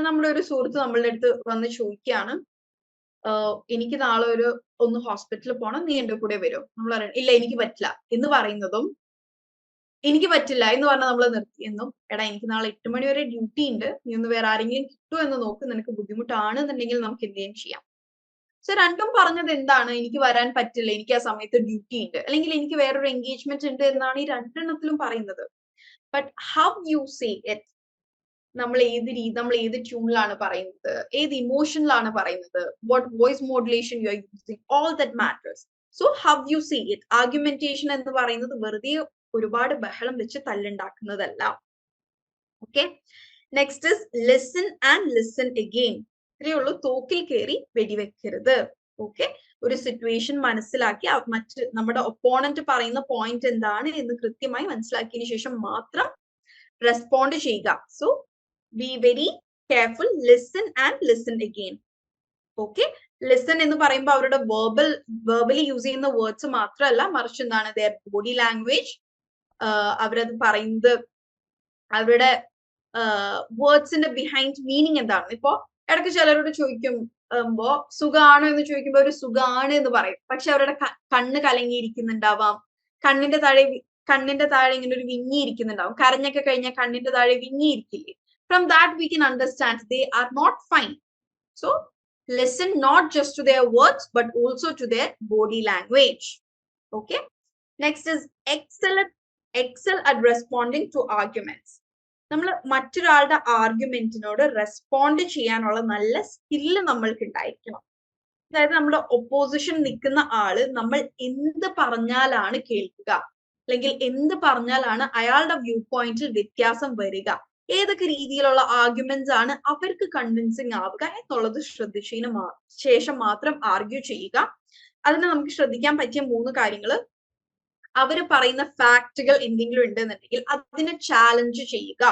S1: നമ്മുടെ ഒരു സുഹൃത്ത് നമ്മളുടെ അടുത്ത് വന്ന് ചോദിക്കുകയാണ്, എനിക്ക് നാളെ ഒന്ന് ഹോസ്പിറ്റലിൽ പോകണം, നീ എന്റെ കൂടെ വരുമോ? നമ്മൾ പറയണം ഇല്ല എനിക്ക് പറ്റില്ല എന്ന് പറയുന്നതും എനിക്ക് പറ്റില്ല എന്ന് പറഞ്ഞാൽ നമ്മൾ നിർത്തി എന്നും, എടാ എനിക്ക് നാളെ 8 മണി വരെ ഡ്യൂട്ടി ഉണ്ട്, നീ ഒന്ന് വേറെ ആരെങ്കിലും കിട്ടുമോ എന്ന് നോക്ക്, നിനക്ക് ബുദ്ധിമുട്ടാണെന്നുണ്ടെങ്കിൽ നമുക്ക് എന്തെങ്കിലും ചെയ്യാം. സോ രണ്ടും പറഞ്ഞത് എന്താണ്? എനിക്ക് വരാൻ പറ്റില്ല, എനിക്ക് ആ സമയത്ത് ഡ്യൂട്ടി ഉണ്ട്, അല്ലെങ്കിൽ എനിക്ക് വേറൊരു എൻഗേജ്മെന്റ് ഉണ്ട് എന്നാണ് ഈ രണ്ടെണ്ണത്തിലും പറയുന്നത്. But how you say it, നമ്മൾ ഏത് ട്യൂണിലാണ് പറയുന്നത്, ഏത് ഇമോഷനിലാണ് പറയുന്നത്, what voice modulation you are using, all that matters. So how you say it. Argumentation എന്ന് പറയുന്നത് വെറുതെ ഒരുപാട് ബഹളം വെച്ച് തല്ലുണ്ടാക്കുന്നതല്ല. Okay, next is listen and listen again. ഇത്രയേ ഉള്ളൂ. തോക്കിൽ കയറി വെടിവെക്കരുത്. ഓക്കെ, ഒരു സിറ്റുവേഷൻ മനസ്സിലാക്കി നമ്മുടെ ഒപ്പോണന്റ് പറയുന്ന പോയിന്റ് എന്താണ് എന്ന് കൃത്യമായി മനസ്സിലാക്കിയതിനു ശേഷം മാത്രം റെസ്പോണ്ട് ചെയ്യുക. So be very careful. Listen and listen again. Okay, listen എന്ന് പറയുമ്പോൾ അവരുടെ verbally യൂസ് ചെയ്യുന്ന വേർഡ്സ് മാത്രമല്ല, മറിച്ച് എന്താണ് their body language, അവരത് പറയുന്നത് അവരുടെ വേർഡ്സിന്റെ ബിഹൈൻഡ് മീനിങ് എന്താണ്. ഇപ്പോ ഇടയ്ക്ക് ചിലരോട് ചോദിക്കുമ്പോ സുഖാണോ എന്ന് ചോദിക്കുമ്പോൾ ഒരു സുഖാണ് എന്ന് പറയും, പക്ഷെ അവരുടെ കണ്ണ് കലങ്ങിയിരിക്കുന്നുണ്ടാവാം, കണ്ണിന്റെ താഴെ ഇങ്ങനെ ഒരു വിങ്ങിയിരിക്കുന്നുണ്ടാവും. കരഞ്ഞൊക്കെ കഴിഞ്ഞാൽ കണ്ണിന്റെ താഴെ വിങ്ങിയിരിക്കില്ലേ? From that we can understand they are not fine. So listen not just to their words but also to their body language. Okay, next is excel at responding to arguments. നമ്മൾ മറ്റൊരാളുടെ ആർഗ്യുമെന്റിനോട് റെസ്പോണ്ട് ചെയ്യാനുള്ള നല്ല സ്കില്ല് നമ്മൾക്ക് ഉണ്ടായിരിക്കണം. അതായത് നമ്മുടെ ഒപ്പോസിഷൻ നിൽക്കുന്ന ആള് നമ്മൾ എന്ത് പറഞ്ഞാലാണ് കേൾക്കുക, അല്ലെങ്കിൽ എന്ത് പറഞ്ഞാലാണ് അയാളുടെ വ്യൂ പോയിന്റിൽ വ്യത്യാസം വരിക, ഏതൊക്കെ രീതിയിലുള്ള ആർഗ്യുമെന്റ്സ് ആണ് അവർക്ക് കൺവിൻസിങ് ആവുക എന്നുള്ളത് ശ്രദ്ധിച്ചതിന് ശേഷം മാത്രം ആർഗ്യൂ ചെയ്യുക. അതിന് നമുക്ക് ശ്രദ്ധിക്കാൻ പറ്റിയ 3 കാര്യങ്ങൾ. അവർ പറയുന്ന ഫാക്റ്റുകൾ എന്തെങ്കിലും ഉണ്ടെന്നുണ്ടെങ്കിൽ അതിനെ ചാലഞ്ച് ചെയ്യുക.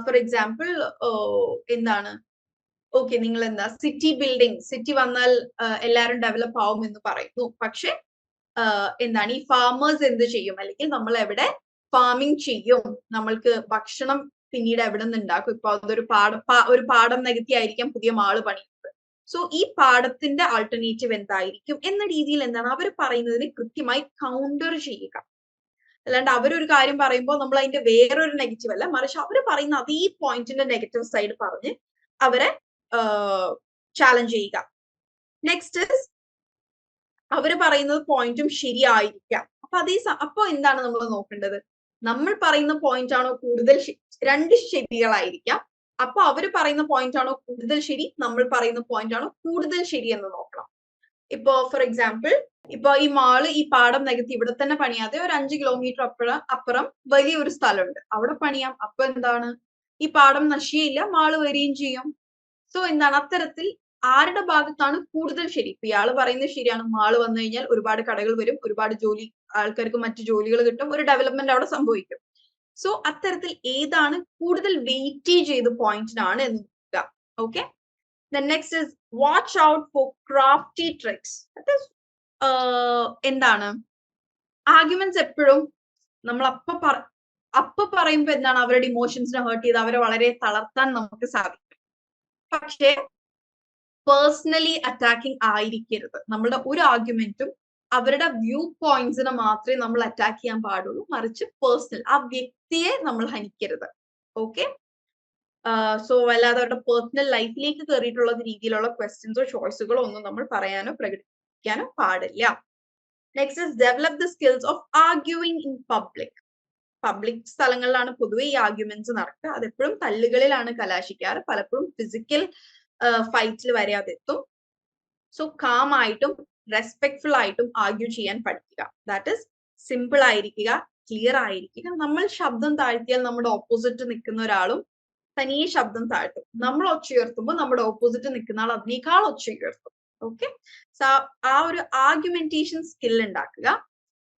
S1: ഫോർ എക്സാമ്പിൾ, എന്താണ്, ഓക്കെ നിങ്ങൾ എന്താ സിറ്റി വന്നാൽ എല്ലാവരും ഡെവലപ്പ് ആവും എന്ന് പറയുന്നു, പക്ഷെ എന്താണ് ഈ ഫാമേഴ്സ് എന്ത് ചെയ്യും, അല്ലെങ്കിൽ നമ്മൾ എവിടെ ഫാമിംഗ് ചെയ്യും, നമ്മൾക്ക് ഭക്ഷണം പിന്നീട് എവിടെ നിന്ന് ഉണ്ടാക്കും? ഇപ്പൊ അതൊരു പാടം നികത്തി ആയിരിക്കാം പുതിയ മാള് പണിയുന്നത്. സോ ഈ പാടത്തിന്റെ ആൾട്ടർനേറ്റീവ് എന്തായിരിക്കും എന്ന രീതിയിൽ എന്താണ് അവർ പറയുന്നതിന് കൃത്യമായി കൗണ്ടർ ചെയ്യുക. അല്ലാണ്ട് അവരൊരു കാര്യം പറയുമ്പോൾ നമ്മൾ അതിന്റെ വേറൊരു നെഗറ്റീവ് അല്ല, മറിച്ച് അവർ പറയുന്ന അതേ പോയിന്റിന്റെ നെഗറ്റീവ് സൈഡ് പറഞ്ഞ് അവരെ ചാലഞ്ച് ചെയ്യുക. നെക്സ്റ്റ് അവർ പറയുന്നത് പോയിന്റും ശരിയായിരിക്കാം. അപ്പൊ എന്താണ് നമ്മൾ നോക്കേണ്ടത്? നമ്മൾ പറയുന്ന പോയിന്റ് ആണോ കൂടുതൽ രണ്ട് ശരികളായിരിക്കാം. അപ്പൊ അവര് പറയുന്ന പോയിന്റ് ആണോ കൂടുതൽ ശരി, നമ്മൾ പറയുന്ന പോയിന്റ് ആണോ കൂടുതൽ ശരി എന്ന് നോക്കണം. ഇപ്പോ ഫോർ എക്സാമ്പിൾ, ഇപ്പൊ ഈ മാള് ഈ പാടം നികത്തി ഇവിടെ തന്നെ പണിയാതെ ഒരു 5 കിലോമീറ്റർ അപ്പുറം വലിയൊരു സ്ഥലമുണ്ട്, അവിടെ പണിയാം. അപ്പൊ എന്താണ്, ഈ പാടം നശിയില്ല, മാള് വരികയും ചെയ്യും. സോ എന്താണ്, അത്തരത്തിൽ ആരുടെ ഭാഗത്താണ് കൂടുതൽ ശരി? ഇപ്പൊ ഇയാള് പറയുന്നത് ശരിയാണ്, മാള് വന്നു കഴിഞ്ഞാൽ ഒരുപാട് കടകൾ വരും, ഒരുപാട് ആൾക്കാർക്ക് മറ്റു ജോലികൾ കിട്ടും, ഒരു ഡെവലപ്മെന്റ് അവിടെ സംഭവിക്കും. സോ അത്തരത്തിൽ ഏതാണ് കൂടുതൽ വെയിറ്റേജ് ചെയ്ത പോയിന്റിനാണ് എന്ന് നോക്കുക. Okay, the next is watch out for crafty tricks. That is എന്താണ്, ആർഗ്യുമെന്റ്സ് എപ്പോഴും നമ്മൾ അപ്പൊ പറയുമ്പോ എന്താണ്, അവരുടെ ഇമോഷൻസിനെ ഹേർട്ട് ചെയ്ത് അവരെ വളരെ തളർത്താൻ നമുക്ക് സാധിക്കും. പക്ഷേ പേഴ്സണലി അറ്റാക്കിംഗ് ആയിരിക്കരുത്. നമ്മളുടെ ഒരു ആർഗ്യുമെന്റും അവരുടെ വ്യൂ പോയിന്റ്സിനെ മാത്രമേ നമ്മൾ അറ്റാക്ക് ചെയ്യാൻ പാടുള്ളൂ, മറിച്ച് പേഴ്സണൽ ആ വ്യക്തിയെ നമ്മൾ ഹനിക്കരുത്. ഓക്കെ, സോ അല്ലാതെ അവരുടെ പേഴ്സണൽ ലൈഫിലേക്ക് കയറിയിട്ടുള്ള രീതിയിലുള്ള ക്വസ്റ്റ്യൻസോ ചോയ്സുകളോ ഒന്നും നമ്മൾ പറയാനോ പ്രകടിപ്പിക്കാനോ പാടില്ല. Next is develop the skills of arguing in public. Public സ്ഥലങ്ങളിലാണ് പൊതുവെ ഈ ആർഗ്യുമെന്റ്സ് നടക്കുക. അതെപ്പോഴും തല്ലുകളിലാണ് കലാശിക്കാറ്, പലപ്പോഴും ഫിസിക്കൽ ഫൈറ്റിൽ വരെ അതെത്തും. സോ കാം ആയിട്ടും റെസ്പെക്ട്ഫുൾ ആയിട്ടും ആർഗ്യൂ ചെയ്യാൻ പഠിക്കുക. ദാറ്റ് ഇസ് സിമ്പിൾ ആയിരിക്കുക, ക്ലിയർ ആയിരിക്കുക. നമ്മൾ ശബ്ദം താഴ്ത്തിയാൽ നമ്മുടെ ഓപ്പോസിറ്റ് നിൽക്കുന്ന ഒരാളും തനിയെ ശബ്ദം താഴ്ത്തും. നമ്മൾ ഒച്ച ഉയർത്തുമ്പോൾ നമ്മുടെ ഓപ്പോസിറ്റ് നിൽക്കുന്ന ആൾ അതിനേക്കാൾ ഒച്ച ഉയർത്തും. ഓക്കെ, സോ ആ ഒരു ആർഗ്യുമെന്റേഷൻ സ്കിൽ ഉണ്ടാക്കുക.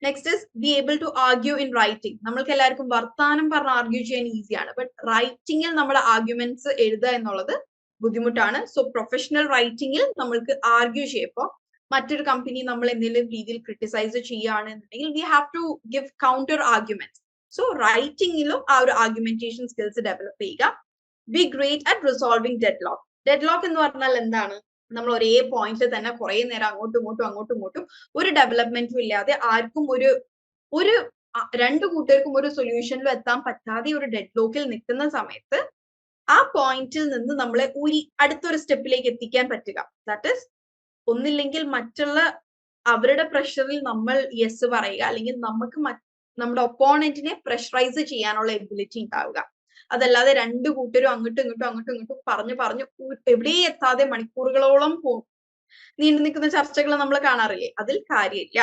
S1: Next is be able to argue in writing. നമ്മൾക്ക് എല്ലാവർക്കും വർത്താനം പറഞ്ഞ് ആർഗ്യൂ ചെയ്യാൻ ഈസിയാണ്, ബട്ട് റൈറ്റിംഗിൽ നമ്മുടെ ആർഗ്യുമെന്റ്സ് എഴുതുക എന്നുള്ളത് ബുദ്ധിമുട്ടാണ്. സോ പ്രൊഫഷണൽ റൈറ്റിംഗിൽ നമ്മൾക്ക് ആർഗ്യൂ ചെയ്യുമ്പോൾ മറ്റൊരു കമ്പനി നമ്മൾ എന്തെങ്കിലും രീതിയിൽ ക്രിട്ടിസൈസ് ചെയ്യുകയാണെന്നുണ്ടെങ്കിൽ we have to give counter arguments. So റൈറ്റിംഗിലും ആ ഒരു ആർഗ്യുമെന്റേഷൻ സ്കിൽസ് ഡെവലപ്പ് ചെയ്യുക. Be great at resolving deadlock. Deadlock എന്ന് പറഞ്ഞാൽ എന്താണ്, നമ്മൾ ഒരേ പോയിന്റിൽ തന്നെ കുറെ നേരം അങ്ങോട്ടും ഇങ്ങോട്ടും ഒരു ഡെവലപ്മെന്റും ഇല്ലാതെ ആർക്കും ഒരു രണ്ടു കൂട്ടർക്കും ഒരു സൊല്യൂഷനിലും എത്താൻ പറ്റാതെ ഒരു ഡെഡ്ലോക്കിൽ നിൽക്കുന്ന സമയത്ത് ആ പോയിന്റിൽ നിന്ന് നമ്മളെ അടുത്തൊരു സ്റ്റെപ്പിലേക്ക് എത്തിക്കാൻ പറ്റുക. ദാറ്റ് ഇസ് ഒന്നില്ലെങ്കിൽ മറ്റുള്ള അവരുടെ പ്രഷറിൽ നമ്മൾ യെസ് പറയുക, അല്ലെങ്കിൽ നമുക്ക് നമ്മുടെ ഒപ്പോണന്റിനെ പ്രഷറൈസ് ചെയ്യാനുള്ള എബിലിറ്റി ഉണ്ടാവുക. അതല്ലാതെ രണ്ടു കൂട്ടരും അങ്ങോട്ടും ഇങ്ങോട്ടും പറഞ്ഞു എവിടെയും എത്താതെ മണിക്കൂറുകളോളം നീണ്ടു നിൽക്കുന്ന ചർച്ചകൾ നമ്മൾ കാണാറില്ലേ, അതിൽ കാര്യമില്ല.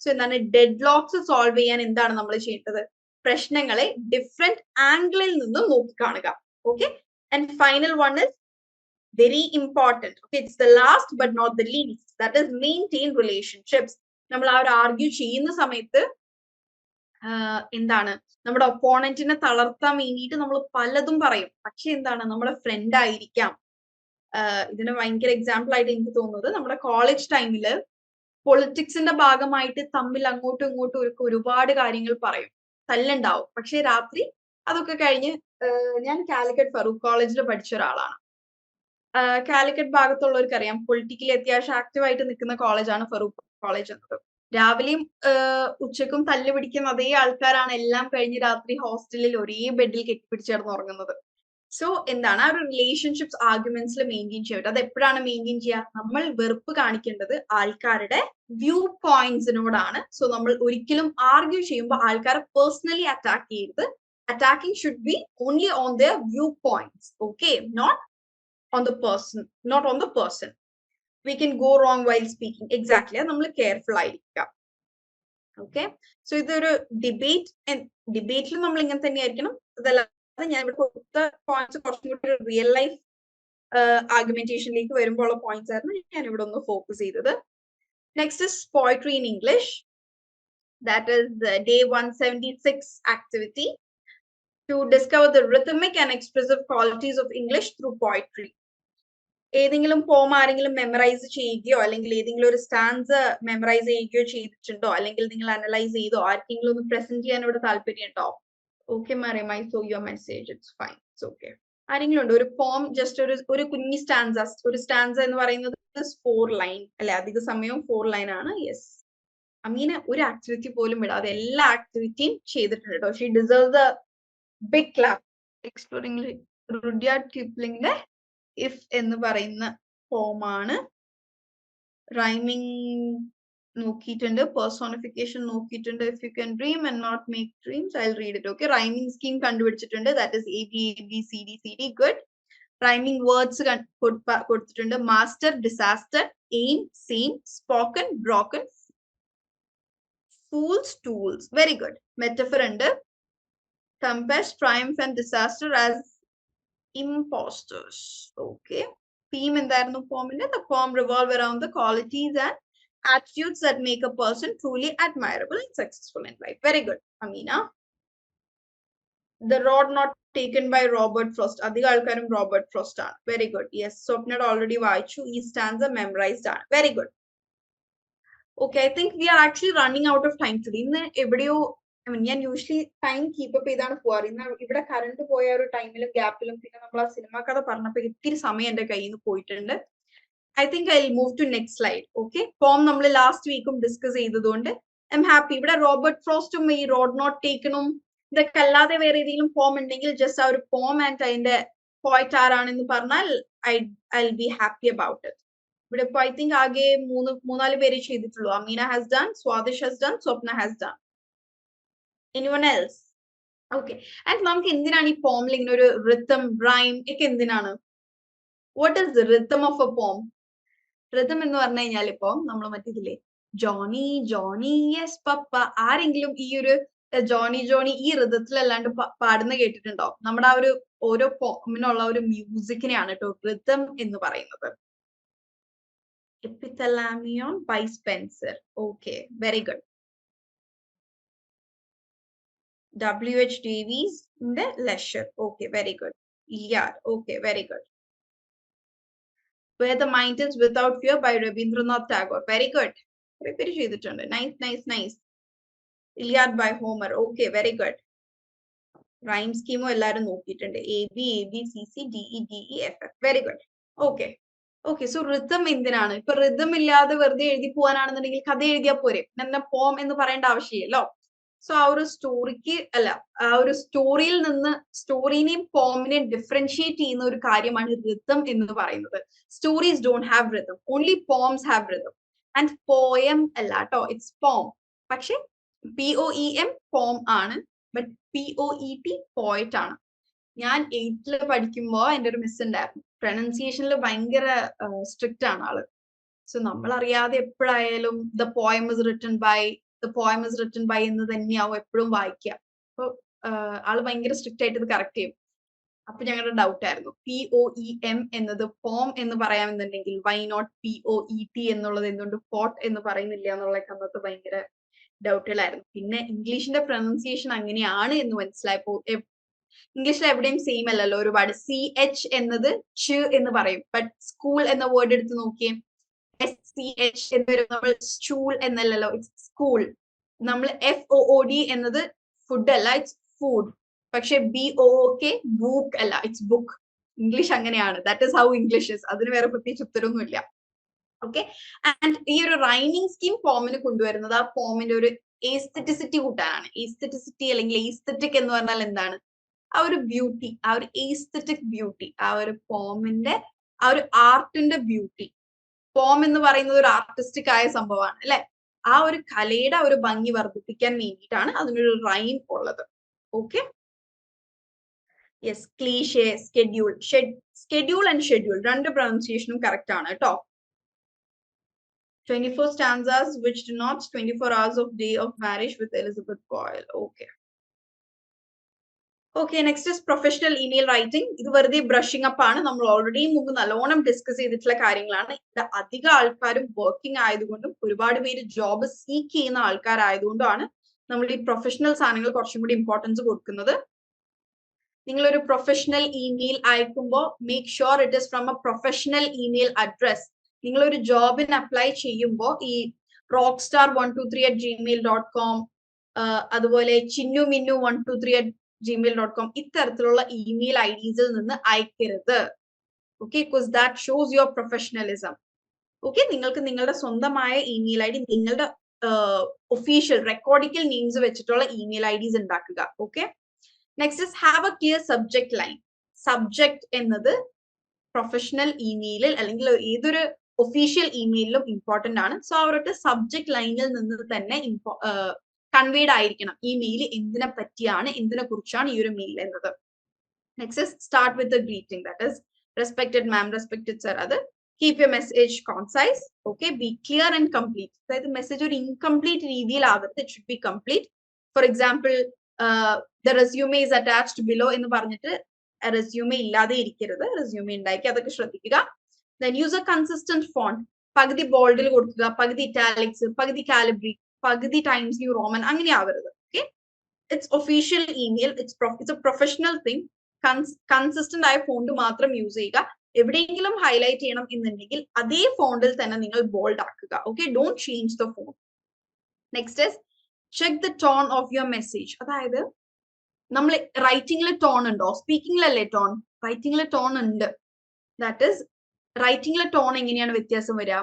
S1: സോ എന്താണ്, ഡെഡ് ലോക്സ് സോൾവ് ചെയ്യാൻ എന്താണ് നമ്മൾ ചെയ്യേണ്ടത്? പ്രശ്നങ്ങളെ ഡിഫറെന്റ് ആംഗിളിൽ നിന്നും നോക്കിക്കാണുക. Okay, and final one is very important. Okay, it's the last but not the least. That is maintain relationships. നമ്മൾ ആ ഒരു ആർഗ്യൂ ചെയ്യുന്ന സമയത്ത് എന്താണ്, നമ്മുടെ ഒപ്പോണന്റിനെ തളർത്താൻ വേണ്ടിയിട്ട് നമ്മൾ പലതും പറയും. പക്ഷെ എന്താണ്, നമ്മുടെ ഫ്രണ്ട് ആയിരിക്കാം. ഇതിന് ഭയങ്കര എക്സാമ്പിൾ ആയിട്ട് എനിക്ക് തോന്നുന്നത്, നമ്മുടെ കോളേജ് ടൈമില് പൊളിറ്റിക്സിന്റെ ഭാഗമായിട്ട് തമ്മിൽ അങ്ങോട്ടും ഇങ്ങോട്ടും ഒരുപാട് കാര്യങ്ങൾ പറയും, തല്ലുണ്ടാവും. പക്ഷെ രാത്രി അതൊക്കെ കഴിഞ്ഞ്, ഞാൻ കാലിക്കറ്റ് ഫറൂഖ് കോളേജിൽ പഠിച്ച ഒരാളാണ്. കാലിക്കറ്റ് ഭാഗത്തുള്ളവർക്ക് അറിയാം, പൊളിറ്റിക്കലി അത്യാവശ്യം ആക്റ്റീവായിട്ട് നിൽക്കുന്ന കോളേജാണ് ഫറൂഖ് കോളേജ് എന്നത്. രാവിലെയും ഉച്ചക്കും തല്ല് പിടിക്കുന്ന അതേ ആൾക്കാരാണ് എല്ലാം കഴിഞ്ഞ് രാത്രി ഹോസ്റ്റലിൽ ഒരേ ബെഡിൽ കെട്ടിപ്പിടിച്ചേർന്ന് ഉറങ്ങുന്നത്. സോ എന്താണ്, ആ ഒരു റിലേഷൻഷിപ്സ് ആർഗ്യുമെന്റ്സിൽ മെയിൻറ്റെയിൻ ചെയ്യേണ്ടത്. അത് എപ്പോഴാണ് മെയിൻറ്റെയിൻ ചെയ്യുക? നമ്മൾ വെറുപ്പ് കാണിക്കേണ്ടത് ആൾക്കാരുടെ വ്യൂ പോയിന്റ്സിനോടാണ്. സോ നമ്മൾ ഒരിക്കലും ആർഗ്യൂ ചെയ്യുമ്പോൾ ആൾക്കാരെ പേഴ്സണലി അറ്റാക്ക് ചെയ്യരുത്. Attacking should be only on their view points. Okay, not on the person. We can go wrong while speaking. Exactly, നമ്മൾ കെയർഫുൾ ആയിരിക്കുക. ഓക്കെ, സോ ഇതൊരു ഡിബേറ്റിൽ നമ്മൾ ഇങ്ങനെ തന്നെ ആയിരിക്കണം. അതല്ലാതെ ഞാൻ ഇവിടെ കൊടുത്ത പോയിന്റ്സ് കുറച്ചും കൂടി റിയൽ ലൈഫ് ആർഗ്യുമെന്റേഷനിലേക്ക് വരുമ്പോൾ ഉള്ള പോയിന്റ്സ് ആയിരുന്നു ഞാൻ ഇവിടെ ഒന്ന് ഫോക്കസ് ചെയ്തത്. Next is poetry in English. That is day 176 activity to discover the rhythmic and expressive qualities of English through poetry. ഏതെങ്കിലും പോം ആരെങ്കിലും മെമ്മറൈസ് ചെയ്യുകയോ അല്ലെങ്കിൽ ഏതെങ്കിലും ഒരു സ്റ്റാൻസ് മെമ്മറൈസ് ചെയ്യുകയോ ചെയ്തിട്ടുണ്ടോ, അല്ലെങ്കിൽ നിങ്ങൾ അനലൈസ് ചെയ്തോ, ആർക്കെങ്കിലും ഒന്ന് പ്രസന്റ് ചെയ്യാൻ ഇവിടെ താല്പര്യമുണ്ടോ? Okay Mariyam, I saw your message, it's fine, it's okay. ആരെങ്കിലും ഉണ്ടോ? ഒരു പോം ജസ്റ്റ് ഒരു കുഞ്ഞി ഒരു സ്റ്റാൻസ എന്ന് പറയുന്നത് 4 ലൈൻ അല്ലെ, അധിക സമയവും 4 ലൈൻ ആണ്. യെസ്, അമീന ഒരു ആക്ടിവിറ്റി പോലും വിടാതെ എല്ലാ ആക്ടിവിറ്റിയും ചെയ്തിട്ടുണ്ട് കേട്ടോ. She deserves a big clap. Exploring Rudyard കിപ്ലിംഗിന്റെ ഇഫ് എന്ന് പറയുന്ന പോമാണ്. റൈമിംഗ് നോക്കിയിട്ടുണ്ട്. പേഴ്സോണിഫിക്കേഷൻ നോക്കിയിട്ടുണ്ട്. If you can dream and not make dreams I read it. Okay, rhyming scheme കണ്ടുപിടിച്ചിട്ടുണ്ട്. That is ABCD. Good. Rhyming words കൊടുത്തിട്ടുണ്ട്. Master, disaster, aim, same, spoken, broken, fools, tools. Very good. Metaphor ഉണ്ട്. Compass, triumph and disaster as imposters. Okay. Theme എന്തായിരുന്നു പോമിന്റെ? The poem revolve around the qualities and attitudes that make a person truly admirable and successful in life. Very good, Amina. The Road Not Taken by Robert Frost. അധിക ആൾക്കാരും Robert Frost ആണ്. Very good. Yes, സ്വപ്നയുടെ already വായിച്ചു. ഈ stanza memorized ആണ്. Very good. Okay, I think we are actually running out of time today. ഇന്ന് എവിടെയോ ഞാൻ യൂഷ്വലി ടൈം കീപ്പപ്പ് ചെയ്താണ് പോവാറ്. ഇന്ന് ഇവിടെ കറണ്ട് പോയ ഒരു ടൈമിലും ഗ്യാപ്പിലും പിന്നെ നമ്മൾ ആ സിനിമ കഥ പറഞ്ഞപ്പോൾ ഇത്തിരി സമയം എന്റെ കയ്യിൽ നിന്ന് പോയിട്ടുണ്ട്. I think I move to next slide. Okay, form നമ്മൾ ലാസ്റ്റ് വീക്കും ഡിസ്കസ് ചെയ്തതുകൊണ്ട് ഐ എം ഹാപ്പി. ഇവിടെ റോബർട്ട് ഫ്രോസ്റ്റും ഈ റോഡ് നോട്ട് ടേക്കണും ഇതൊക്കെ അല്ലാതെ വേറെ ഏതെങ്കിലും ഫോം ഉണ്ടെങ്കിൽ ജസ്റ്റ് ആ ഒരു ഫോം ആൻഡ് അതിന്റെ പോയിന്റ് ആരാണെന്ന് പറഞ്ഞാൽ I be happy about it. ഇവിടെ ഇപ്പൊ ഐ തിങ്ക് ആകെ മൂന്നാല് പേര് ചെയ്തിട്ടുള്ളൂ. Ameena has done, Swadish has done, Swapna has done. Anyone else? Okay. And നമുക്ക് എന്തിനാണ് ഈ പോമിൽ ഇങ്ങനെ ഒരു റിത്തം, റൈം ഒക്കെ എന്തിനാണ്? What is the റിത്തം of A പോം? റിതം എന്ന് പറഞ്ഞു കഴിഞ്ഞാൽ ഇപ്പൊ നമ്മൾ മറ്റേതില്ലേ ജോണി ജോണി യെസ് പപ്പ, ആരെങ്കിലും ഈ ഒരു ജോണി ജോണി ഈ റിതത്തിലല്ലാണ്ട് പാടുന്ന കേട്ടിട്ടുണ്ടോ? നമ്മുടെ ആ ഒരു ഓരോ പോമിനുള്ള ഒരു മ്യൂസിക്കിനെയാണ് കേട്ടോ റിതം എന്ന് പറയുന്നത്. Epithalamion by Spenser. Okay, very good. W.H. Davies ന്റെ leisure. Okay, very good. Iliad. Okay, very good. Where the Mind is Without Fear by Rabindranath Tagore. Very good. കുറെ പേര് ചെയ്തിട്ടുണ്ട്. Nice. Iliad by Homer. Okay, very good. Rhyme സ്കീമും എല്ലാവരും നോക്കിയിട്ടുണ്ട്. ABCCDEDEFF. Very good. Okay. So rhythm എന്തിനാണ്? ഇപ്പൊ റിതം ഇല്ലാതെ വെറുതെ എഴുതി പോകാനാണെന്നുണ്ടെങ്കിൽ കഥ എഴുതിയാൽ പോരെ, എന്നാ പോം എന്ന് പറയേണ്ട ആവശ്യമില്ലല്ലോ. സോ ആ ഒരു സ്റ്റോറിക്ക് ആ ഒരു സ്റ്റോറിയിൽ നിന്ന് സ്റ്റോറിനെയും പോമിനെയും ഡിഫറൻഷിയേറ്റ് ചെയ്യുന്ന ഒരു കാര്യമാണ് റിതം എന്ന് പറയുന്നത്. Stories don't have rhythm, only poems have rhythm. And poem അല്ല കേട്ടോ, ഇറ്റ്സ് പോം. പക്ഷെ POEM പോം ആണ്, ബട്ട് POET പോയറ്റ് ആണ്. ഞാൻ 8th പഠിക്കുമ്പോ എൻ്റെ ഒരു മിസ് ഉണ്ടായിരുന്നു. പ്രൊനൗൺസിയേഷനിൽ ഭയങ്കര സ്ട്രിക്റ്റ് ആണ് ആള്. സോ നമ്മൾ അറിയാതെ എപ്പോഴായാലും the poem is written by എന്ന് തന്നെയാവും എപ്പോഴും വായിക്കുക. അപ്പൊ ആള് ഭയങ്കര സ്ട്രിക്റ്റ് ആയിട്ട് ഇത് കറക്റ്റ് ചെയ്യും. അപ്പൊ ഞങ്ങളുടെ ഡൗട്ട് ആയിരുന്നു POEM എന്നത് പോം എന്ന് പറയാമെന്നുണ്ടെങ്കിൽ വൈ നോട്ട് POET എന്നുള്ളത് എന്തുകൊണ്ട് പോട്ട് എന്ന് പറയുന്നില്ല എന്നുള്ളതൊക്കെ അന്നത്തെ ഭയങ്കര ഡൗട്ടുകളായിരുന്നു. പിന്നെ ഇംഗ്ലീഷിന്റെ പ്രൊനൗൺസിയേഷൻ അങ്ങനെയാണ് എന്ന് മനസ്സിലായപ്പോ, ഇംഗ്ലീഷിൽ എവിടെയും സെയിം അല്ലല്ലോ. ഒരുപാട് CH എന്നത് ച് എന്ന് പറയും, ബട്ട് സ്കൂൾ എന്ന വേർഡ് എടുത്ത് നോക്കിയേ, SCH എന്ന് വരും. നമ്മൾ സ്റ്റൂൾ എന്നല്ലല്ലോ, ഇറ്റ്സ് സ്കൂൾ. നമ്മൾ FOOD എന്നത് ഫുഡ് അല്ല, ഇറ്റ്സ് ഫുഡ്. പക്ഷെ BOOK ബുക്ക് അല്ല, ഇറ്റ്സ് ബുക്ക്. ഇംഗ്ലീഷ് അങ്ങനെയാണ്. That is how English is. അതിന് വേറെ പ്രത്യേകിച്ച് ഉത്തരവൊന്നുമില്ല. ഓക്കെ. ആൻഡ് ഈ ഒരു റൈമിംഗ് സ്കീം ഫോമിന് കൊണ്ടുവരുന്നത് ആ ഫോമിന്റെ ഒരു എസ്തെറ്റിസിറ്റി കൂട്ടാനാണ്. എസ്തെറ്റിസിറ്റി അല്ലെങ്കിൽ എസ്തെറ്റിക് എന്ന് പറഞ്ഞാൽ എന്താണ്? ആ ഒരു ബ്യൂട്ടി, ആ ഒരു എസ്തെറ്റിക് ബ്യൂട്ടി, ആ ഒരു ഫോമിന്റെ ആ ഒരു ആർട്ടിന്റെ ബ്യൂട്ടി. ഫോം എന്ന് പറയുന്നത് ഒരു ആർട്ടിസ്റ്റിക് ആയ സംഭവമാണ് അല്ലെ. ആ ഒരു കലയുടെ ഒരു ഭംഗി വർദ്ധിപ്പിക്കാൻ വേണ്ടിയിട്ടാണ് അതിനൊരു റൈം ഉള്ളത്. Okay. Yes, cliché, schedule and schedule രണ്ട് പ്രൊനൗൺസിയേഷനും കറക്റ്റ് ആണ് കേട്ടോ. 24 stanzas which denotes 24 hours of day of marriage with Elizabeth Boyle. Okay, next is professional email writing. ഇത് വെറുതെ ബ്രഷിംഗ് അപ്പ് ആണ്. നമ്മൾ ഓൾറെഡി മുമ്പ് നല്ലോണം ഡിസ്കസ് ചെയ്തിട്ടുള്ള കാര്യങ്ങളാണ്. ഇത് അധികം ആൾക്കാരും വർക്കിംഗ് ആയതുകൊണ്ടും ഒരുപാട് പേര് ജോബ് സീക്ക് ചെയ്യുന്ന ആൾക്കാരായതുകൊണ്ടാണ് നമ്മൾ ഈ പ്രൊഫഷണൽ സാധനങ്ങൾ കുറച്ചും കൂടി ഇമ്പോർട്ടൻസ് കൊടുക്കുന്നത്. നിങ്ങളൊരു പ്രൊഫഷണൽ ഇമെയിൽ അയക്കുമ്പോൾ make sure it is from A professional email address. നിങ്ങളൊരു ജോബിന് അപ്ലൈ ചെയ്യുമ്പോൾ ഈ rockstar123@gmail.com അതുപോലെ chinnu.minnu123@gmail.com ഇത്തരത്തിലുള്ള ഇമെയിൽ IDs നിന്ന് അയക്കരുത്. Okay, because that shows your professionalism. Okay, നിങ്ങൾക്ക് നിങ്ങളുടെ സ്വന്തമായ ഇമെയിൽ ID, നിങ്ങളുടെ ഒഫീഷ്യൽ റെക്കോർഡിക്കൽ നെയിംസ് വെച്ചിട്ടുള്ള ഇമെയിൽ IDs ഉണ്ടാക്കുക. Okay. Next is have a clear subject line. Subject എന്നത് പ്രൊഫഷണൽ ഇമെയിലിൽ അല്ലെങ്കിൽ ഏതൊരു ഒഫീഷ്യൽ ഇമെയിലും ഇമ്പോർട്ടന്റ് ആണ്. സോ അവരുടെ സബ്ജക്ട് ലൈനിൽ നിന്ന് തന്നെ കൺവേഡ് ആയിരിക്കണം ഈ മെയിൽ എന്തിനെ പറ്റിയാണ്, എന്തിനെ കുറിച്ചാണ് ഈ ഒരു മെയിൽ എന്നത്. Next is start with a greeting, that is respected ma'am, respected sir. അത് keep your message concise, okay, be clear and complete. അതായത് മെസ്സേജ് ഒരു ഇൻകംപ്ലീറ്റ് രീതിയിലാവരുത്, it should be complete. For example the resume is attached below എന്ന് പറഞ്ഞിട്ട് റെസ്യൂമേ ഇല്ലാതെ ഇരിക്കരുത്, റെസ്യൂമേ ഉണ്ടാക്കി, അതൊക്കെ ശ്രദ്ധിക്കുക. Then use a consistent font. പകുതി ബോൾഡിൽ കൊടുക്കുക, പകുതി ഇറ്റാലിക്സ്, പകുതി കാലിബ്രി, പകുതി ടൈംസ് ന്യൂ റോമൻ, അങ്ങനെ ആവരുത്. Okay, it's official email, it's A professional thing. Consistent ആയ ഫോണ്ട് മാത്രം യൂസ് ചെയ്യുക. എവിടെയെങ്കിലും ഹൈലൈറ്റ് ചെയ്യണം എന്നുണ്ടെങ്കിൽ അതേ ഫോണ്ടിൽ തന്നെ നിങ്ങൾ ബോൾഡ് ആക്കുക. Okay, don't change the font. Next is check the tone of your message. അതായത് നമ്മൾ റൈറ്റിംഗിൽ ടോൺ ഉണ്ടോ? സ്പീക്കിംഗിലല്ലേ ടോൺ? റൈറ്റിംഗിൽ ടോൺ ഉണ്ട്. ദാറ്റ് ഇസ് റൈറ്റിംഗിലെ ടോൺ എങ്ങനെയാണ് വ്യത്യാസം വരിക?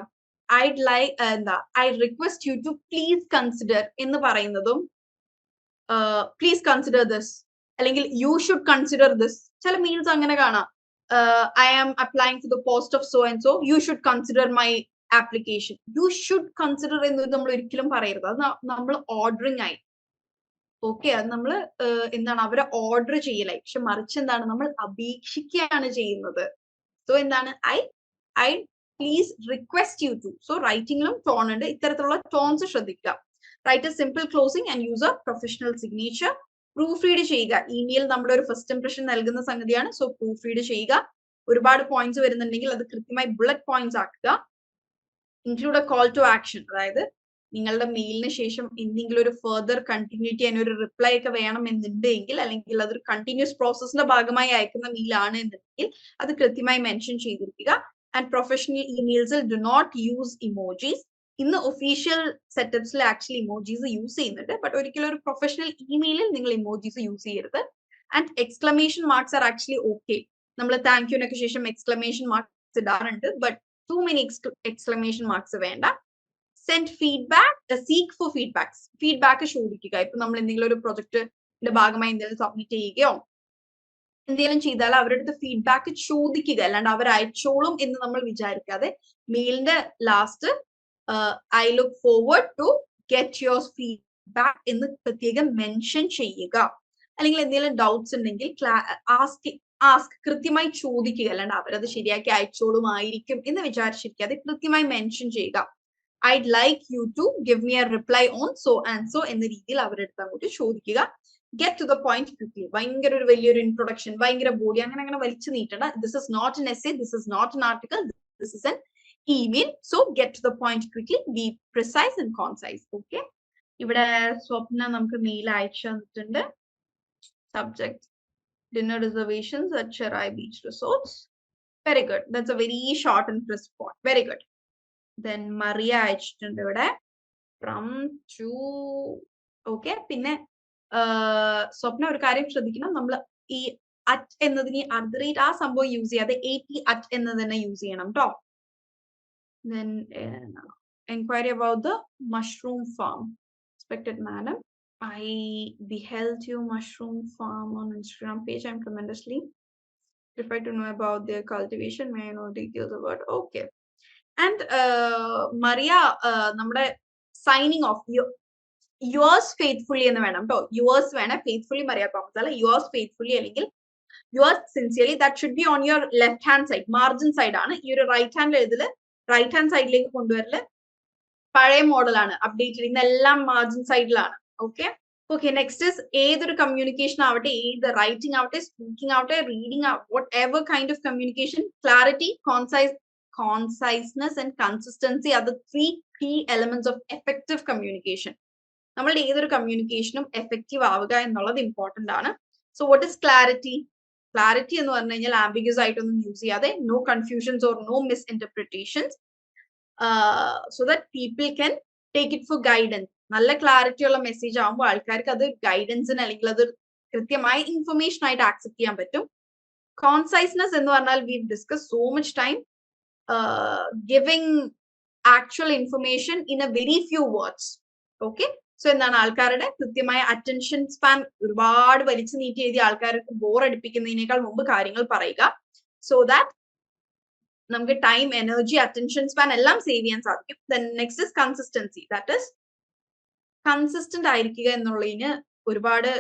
S1: I request you to please consider എന്ന് പറയുന്നതും പ്ലീസ് കൺസിഡർ ദിസ് അല്ലെങ്കിൽ യു ഷുഡ് കൺസിഡർ ദിസ്. ചില മെയിൽസ് അങ്ങനെ കാണാം, I am applying for the post of so and so, you should consider my application. U should consider എന്ന് നമ്മൾ ഒരിക്കലും പറയരുത്. അത് നമ്മൾ ഓർഡറിങ് ആയി. ഓക്കെ, അത് നമ്മൾ എന്താണ് അവരെ ഓർഡർ ചെയ്യലായി. പക്ഷെ മറിച്ച് എന്താണ്, നമ്മൾ അപേക്ഷിക്കുകയാണ് ചെയ്യുന്നത്. സോ എന്താണ് I please request you to. So റൈറ്റിംഗിലും ടോൺ ഉണ്ട്. ഇത്തരത്തിലുള്ള ടോൺസ് ശ്രദ്ധിക്കുക. Write a simple closing and use a professional signature. Proof read ചെയ്യുക. ഇമെയിൽ നമ്മുടെ ഒരു ഫസ്റ്റ് ഇംപ്രഷൻ നൽകുന്ന സംഗതിയാണ്. സോ പ്രൂഫ് റീഡ് ചെയ്യുക. ഒരുപാട് പോയിന്റ്സ് വരുന്നുണ്ടെങ്കിൽ അത് കൃത്യമായി ബുള്ളറ്റ് പോയിന്റ്സ് ആക്കുക. Include a call to action. അതായത് നിങ്ങളുടെ മെയിലിന് ശേഷം എന്തെങ്കിലും ഒരു ഫർദർ കണ്ടിന്യൂറ്റി അതിന് ഒരു റിപ്ലൈ ഒക്കെ വേണം എന്നുണ്ടെങ്കിൽ, അല്ലെങ്കിൽ അതൊരു കണ്ടിന്യൂസ് പ്രോസസ്സിന്റെ ഭാഗമായി അയക്കുന്ന മെയിലാണ് എന്നുണ്ടെങ്കിൽ അത് കൃത്യമായി മെൻഷൻ ചെയ്തിരിക്കുക. ആൻഡ് പ്രൊഫഷണൽ ഇമെയിൽസിൽ ഡു നോട്ട് യൂസ് ഇമോജീസ്. ഇന്ന് ഒഫീഷ്യൽ സെറ്റപ്സിൽ ആക്ച്വലി ഇമോജീസ് യൂസ് ചെയ്യുന്നുണ്ട്, ബട്ട് ഒരിക്കലും ഒരു പ്രൊഫഷണൽ ഇമെയിലിൽ നിങ്ങൾ ഇമോജീസ് യൂസ് ചെയ്യരുത്. And exclamation marks are actually okay. നമ്മൾ താങ്ക് യുനൊക്കെ ശേഷം എക്സ്ക്ലമേഷൻ മാർക്സ് ഇടാറുണ്ട്, but too many exclamation marks വേണ്ട. Send feedback, seek for feedbacks. Feedback ചോദിക്കുക. ഇപ്പൊ നമ്മൾ എന്തെങ്കിലും ഒരു പ്രൊജക്ടിന്റെ ഭാഗമായി എന്തെങ്കിലും സബ്മിറ്റ് ചെയ്യുകയോ എന്തെങ്കിലും ചെയ്താൽ അവരുടെ അടുത്ത് ഫീഡ്ബാക്ക് ചോദിക്കുക. അല്ലാണ്ട് അവർ അയച്ചോളും എന്ന് നമ്മൾ വിചാരിക്കാതെ മെയിലിന്റെ last I look forward to get your feedback എന്ന് പ്രത്യേകം മെൻഷൻ ചെയ്യുക. അല്ലെങ്കിൽ എന്തെങ്കിലും ഡൗട്ട്സ് ഉണ്ടെങ്കിൽ ആസ്ക് കൃത്യമായി ചോദിക്കുക. അല്ലാണ്ട് അവരത് ശരിയാക്കി അയച്ചോളുമായിരിക്കും എന്ന് വിചാരിച്ചിരിക്കാതെ കൃത്യമായി മെൻഷൻ ചെയ്യുക. I'd like you to give me a reply on so and so എന്ന രീതിയിൽ അവരുടെ അടുത്ത് അങ്ങോട്ട് ചോദിക്കുക. Get to the point quickly. ഭയങ്കര ഒരു വലിയൊരു ഇൻട്രൊഡക്ഷൻ, ഭയങ്കര ബോഡി അങ്ങനെ വലിച്ചു നീട്ടണ്ട. This is not an essay, this is not an article, this is an email. So get to the point quickly, be precise and concise. Okay, ഇവിടെ സ്വപ്ന നമുക്ക് മെയിൽ അയച്ചു തന്നിട്ടുണ്ട്. Subject dinner reservations at Cherai Beach Resorts. Very good. That's a very short and crisp point. Very good. Then Mariya അയച്ചിട്ടുണ്ട് ഇവിടെ ഫ്രം ടു. ഓക്കെ, പിന്നെ സ്വപ്ന ഒരു കാര്യം ശ്രദ്ധിക്കണം, നമ്മൾ ഈ അറ്റ് എന്നതിന് @ ആ സംഭവം യൂസ് ചെയ്യാതെ AT@ എന്ന് തന്നെ യൂസ് ചെയ്യണം കേട്ടോ. Then enquiry about the mushroom farm. Respected madam, I beheld your mushroom farm on Instagram page. I'm tremendously prepared to know about their cultivation. May I know details about? Okay. And മറിയ നമ്മുടെ സൈനിങ് ഓഫ് യുവേഴ്സ് ഫെയ്ത്ത്ഫുള്ളി എന്ന് വേണം കേട്ടോ. യുവേഴ്സ് വേണം, ഫെയ്ത്ത്ഫുള്ളി മറിയ തോമസ് അല്ല. യുവേഴ്സ് ഫെയ്ത്ത്ഫുള്ളി അല്ലെങ്കിൽ yours sincerely. That should be on your left hand side, margin side ആണ്. ഈ ഒരു റൈറ്റ് ഹാൻഡിൽ എഴുതല് റൈറ്റ് ഹാൻഡ് സൈഡിലേക്ക് കൊണ്ടുവരല് പഴയ മോഡലാണ്, അപ്ഡേറ്റഡ്. ഇന്നെല്ലാം മാർജിൻ സൈഡിലാണ്. Okay okay. നെക്സ്റ്റ് ഇസ് ഏതൊരു കമ്മ്യൂണിക്കേഷൻ ആവട്ടെ, ഏത് റൈറ്റിംഗ് ആവട്ടെ, സ്പീക്കിംഗ് ആവട്ടെ, reading, what ever kind of communication, clarity, conciseness and consistency are the 3 key elements of effective communication. നമ്മളുടെ ഏതൊരു കമ്മ്യൂണിക്കേഷനും എഫക്റ്റീവ് ആവുക എന്നുള്ളത് ഇമ്പോർട്ടന്റ് ആണ്. So what is clarity? Clarity എന്ന് പറഞ്ഞു കഴിഞ്ഞാൽ ആംബിഗ്യസ് ആയിട്ടൊന്നും യൂസ് ചെയ്യാതെ, no confusions or no misinterpretations, so that people can take it for guidance. നല്ല ക്ലാരിറ്റി ഉള്ള മെസ്സേജ് ആകുമ്പോൾ ആൾക്കാർക്ക് അത് ഗൈഡൻസിന് അല്ലെങ്കിൽ അത് കൃത്യമായി ഇൻഫർമേഷൻ ആയിട്ട് ആക്സെപ്റ്റ് ചെയ്യാൻ പറ്റും. കോൺസൈസ്നെസ് എന്ന് പറഞ്ഞാൽ we discuss so much time giving actual information in a very few words. Okay, so എന്താണ് ആൾക്കാരുടെ കൃത്യമായ അറ്റൻഷൻ സ്പാൻ ഒരുപാട് വലിച്ചു നീട്ടി എഴുതിയ ആൾക്കാർക്ക് ബോർ അടിപ്പിക്കുന്നതിനേക്കാൾ മുമ്പ് കാര്യങ്ങൾ പറയുക, so that നമുക്ക് ടൈം, എനർജി, അറ്റൻഷൻ സ്പാൻ എല്ലാം സേവ് ചെയ്യാൻ സാധിക്കും. Then next is consistency. That is consistent ആയിരിക്കുക എന്നുള്ളതിന് ഒരുപാട്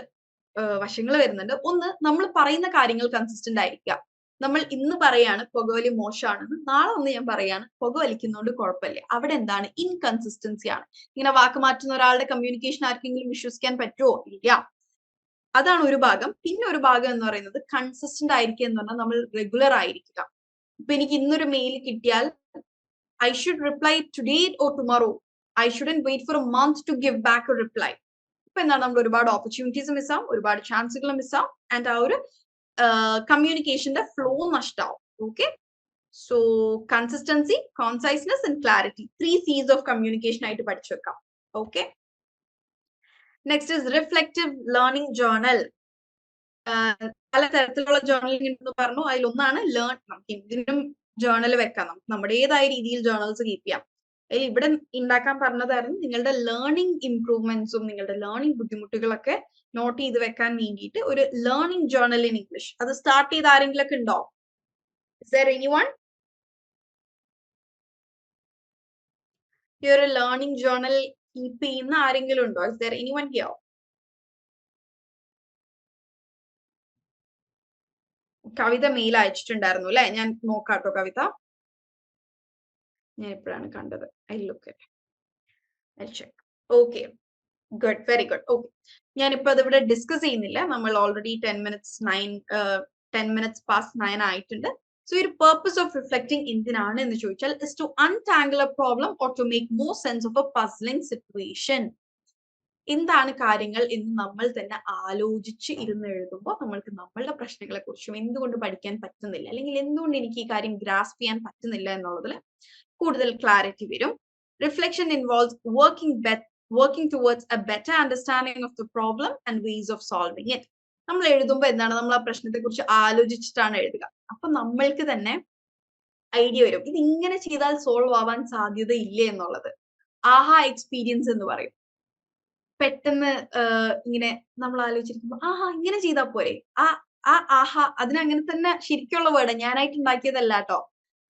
S1: വശങ്ങൾ വരുന്നുണ്ട്. ഒന്ന്, നമ്മൾ പറയുന്ന കാര്യങ്ങൾ കൺസിസ്റ്റന്റ് ആയിരിക്കുക. നമ്മൾ ഇന്ന് പറയാണ് പുകവലി മോശമാണെന്ന്, നാളെ ഒന്ന് ഞാൻ പറയാണ് പുക വലിക്കുന്നതുകൊണ്ട് കുഴപ്പമില്ല. അവിടെ എന്താണ്? ഇൻകൺസിസ്റ്റൻസി ആണ്. ഇങ്ങനെ വാക്ക് മാറ്റുന്ന ഒരാളുടെ കമ്മ്യൂണിക്കേഷൻ ആർക്കെങ്കിലും വിശ്വസിക്കാൻ പറ്റുമോ? ഇല്ല. അതാണ് ഒരു ഭാഗം. പിന്നെ ഒരു ഭാഗം എന്ന് പറയുന്നത് കൺസിസ്റ്റന്റ് ആയിരിക്കുക എന്ന് പറഞ്ഞാൽ നമ്മൾ റെഗുലർ ആയിരിക്കുക. ഇപ്പൊ എനിക്ക് ഇന്നൊരു മെയിൽ കിട്ടിയാൽ I should reply today or tomorrow. I shouldn't wait for a month to give back a reply. ഇപ്പൊ എന്താണ്, നമ്മൾ ഒരുപാട് ഓപ്പർച്യൂണിറ്റീസ് മിസ്സാവും, ഒരുപാട് ചാൻസുകൾ മിസ്സാവും, ആൻഡ് ആ ഒരു കമ്മ്യൂണിക്കേഷന്റെ ഫ്ലോ നഷ്ടാവും. Okay, so consistency, conciseness and clarity, 3 C's of communication ആയിട്ട് പഠിച്ചു വെക്കാം. Okay, next is reflective learning journal. പല തരത്തിലുള്ള ജേർണലിംഗ് ഉണ്ടെന്ന് പറഞ്ഞു. അതിലൊന്നാണ് നമുക്ക് എന്തിനും ജേർണൽ വെക്കാം, നമുക്ക് നമ്മുടേതായ രീതിയിൽ ജേർണൽസ് കീപ്പ് ചെയ്യാം. അതിൽ ഇവിടെ ഉണ്ടാക്കാൻ പറഞ്ഞതായിരുന്നു നിങ്ങളുടെ ലേണിംഗ് ഇംപ്രൂവ്മെന്റ്സും നിങ്ങളുടെ ലേണിംഗ് ബുദ്ധിമുട്ടുകളൊക്കെ നോട്ട് ചെയ്ത് വെക്കാൻ വേണ്ടിയിട്ട് ഒരു ലേണിംഗ് ജേർണൽ ഇൻ ഇംഗ്ലീഷ്. അത് സ്റ്റാർട്ട് ചെയ്ത് ആരെങ്കിലും ഒക്കെ ഉണ്ടോ? Is there anyone? ഈ ഒരു ലേണിംഗ് ജേർണൽ കീപ്പ് ചെയ്യുന്ന ആരെങ്കിലും ഉണ്ടോ? Is there anyone here? Kavitha mail അയച്ചിട്ടുണ്ടായിരുന്നു അല്ലെ? ഞാൻ നോക്കാട്ടോ കവിത. ഞാൻ എപ്പോഴാണ് കണ്ടത്? I look at, I check. Okay, good, very good. Okay, ഞാനിപ്പോ അതിവിടെ ഡിസ്കസ് ചെയ്യുന്നില്ല. നമ്മൾ ഓൾറെഡി 10 minutes past 9 ആയിട്ടുണ്ട്. സോ ഒരു പർപ്പസ് ഓഫ് റിഫ്ലെക്ടിങ് എന്തിനാണ് എന്ന് ചോദിച്ചാൽ is to untangle a problem or to make more sense of a puzzling situation. എന്താണ് കാര്യങ്ങൾ എന്ന് നമ്മൾ തന്നെ ആലോചിച്ച് ഇരുന്ന് എഴുതുമ്പോൾ നമ്മൾക്ക് നമ്മളുടെ പ്രശ്നങ്ങളെ കുറിച്ചും എന്തുകൊണ്ട് പഠിക്കാൻ പറ്റുന്നില്ല, അല്ലെങ്കിൽ എന്തുകൊണ്ട് എനിക്ക് ഈ കാര്യം ഗ്രാസ്പ് ചെയ്യാൻ പറ്റുന്നില്ല എന്നുള്ളതിൽ കൂടുതൽ ക്ലാരിറ്റി വരും. Reflection involves working towards a better understanding of the problem and ways of solving it. നമ്മൾ എഴുതുമ്പോൾ എന്താണ്, നമ്മൾ ആ പ്രശ്നത്തെ കുറിച്ച് ആലോചിച്ചിട്ടാണ് എഴുതുക. അപ്പൊ നമ്മൾക്ക് തന്നെ ഐഡിയ വരും, ഇത് ഇങ്ങനെ ചെയ്താൽ സോൾവ് ആവാൻ സാധ്യത ഇല്ലേ എന്നുള്ളത്. ആഹാ എക്സ്പീരിയൻസ് എന്ന് പറയും. പെട്ടെന്ന് ഇങ്ങനെ നമ്മൾ ആലോചിച്ചിരിക്കുമ്പോൾ ആഹാ ഇങ്ങനെ ചെയ്താൽ പോരെ, ആഹാ, അതിനങ്ങനെ തന്നെ ശരിക്കുള്ള വേർഡ് ഞാനായിട്ട് ഉണ്ടാക്കിയതല്ല കേട്ടോ.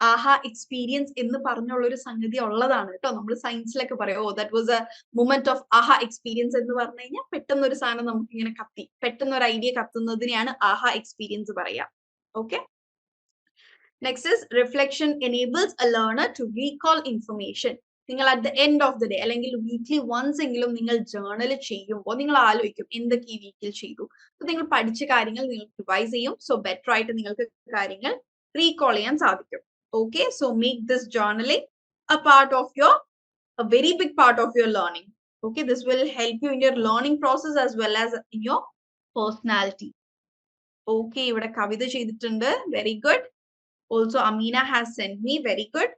S1: ആഹാ എക്സ്പീരിയൻസ് എന്ന് പറഞ്ഞുള്ള ഒരു സംഗതി ഉള്ളതാണ് കേട്ടോ. നമ്മൾ സയൻസിലൊക്കെ പറയും, oh that was a moment of aha experience എന്ന് പറഞ്ഞു കഴിഞ്ഞാൽ പെട്ടെന്ന് ഒരു സാധനം നമുക്ക് ഇങ്ങനെ കത്തി, പെട്ടെന്ന് ഒരു ഐഡിയ കത്തുന്നതിനെയാണ് ആഹാ എക്സ്പീരിയൻസ് പറയാ. Okay, next is reflection enables a learner to recall information. നിങ്ങൾ at the end of the day അല്ലെങ്കിൽ വീക്ക്ലി വൺസ് എങ്കിലും നിങ്ങൾ ജേർണൽ ചെയ്യുമ്പോൾ നിങ്ങൾ ആലോചിക്കും എന്തൊക്കെ ഈ വീക്കിൽ ചെയ്തു. അപ്പൊ നിങ്ങൾ പഠിച്ച കാര്യങ്ങൾ നിങ്ങൾ റിവൈസ് ചെയ്യും. സോ ബെറ്റർ ആയിട്ട് നിങ്ങൾക്ക് കാര്യങ്ങൾ റീകോൾ ചെയ്യാൻ സാധിക്കും. Okay, so make this journaling a very big part of your learning. Okay, this will help you in your learning process as well as in your personality. Okay, ഇവിടെ കവിത ചെയ്തിട്ടുണ്ട്, very good. Also Amina has sent me, very good.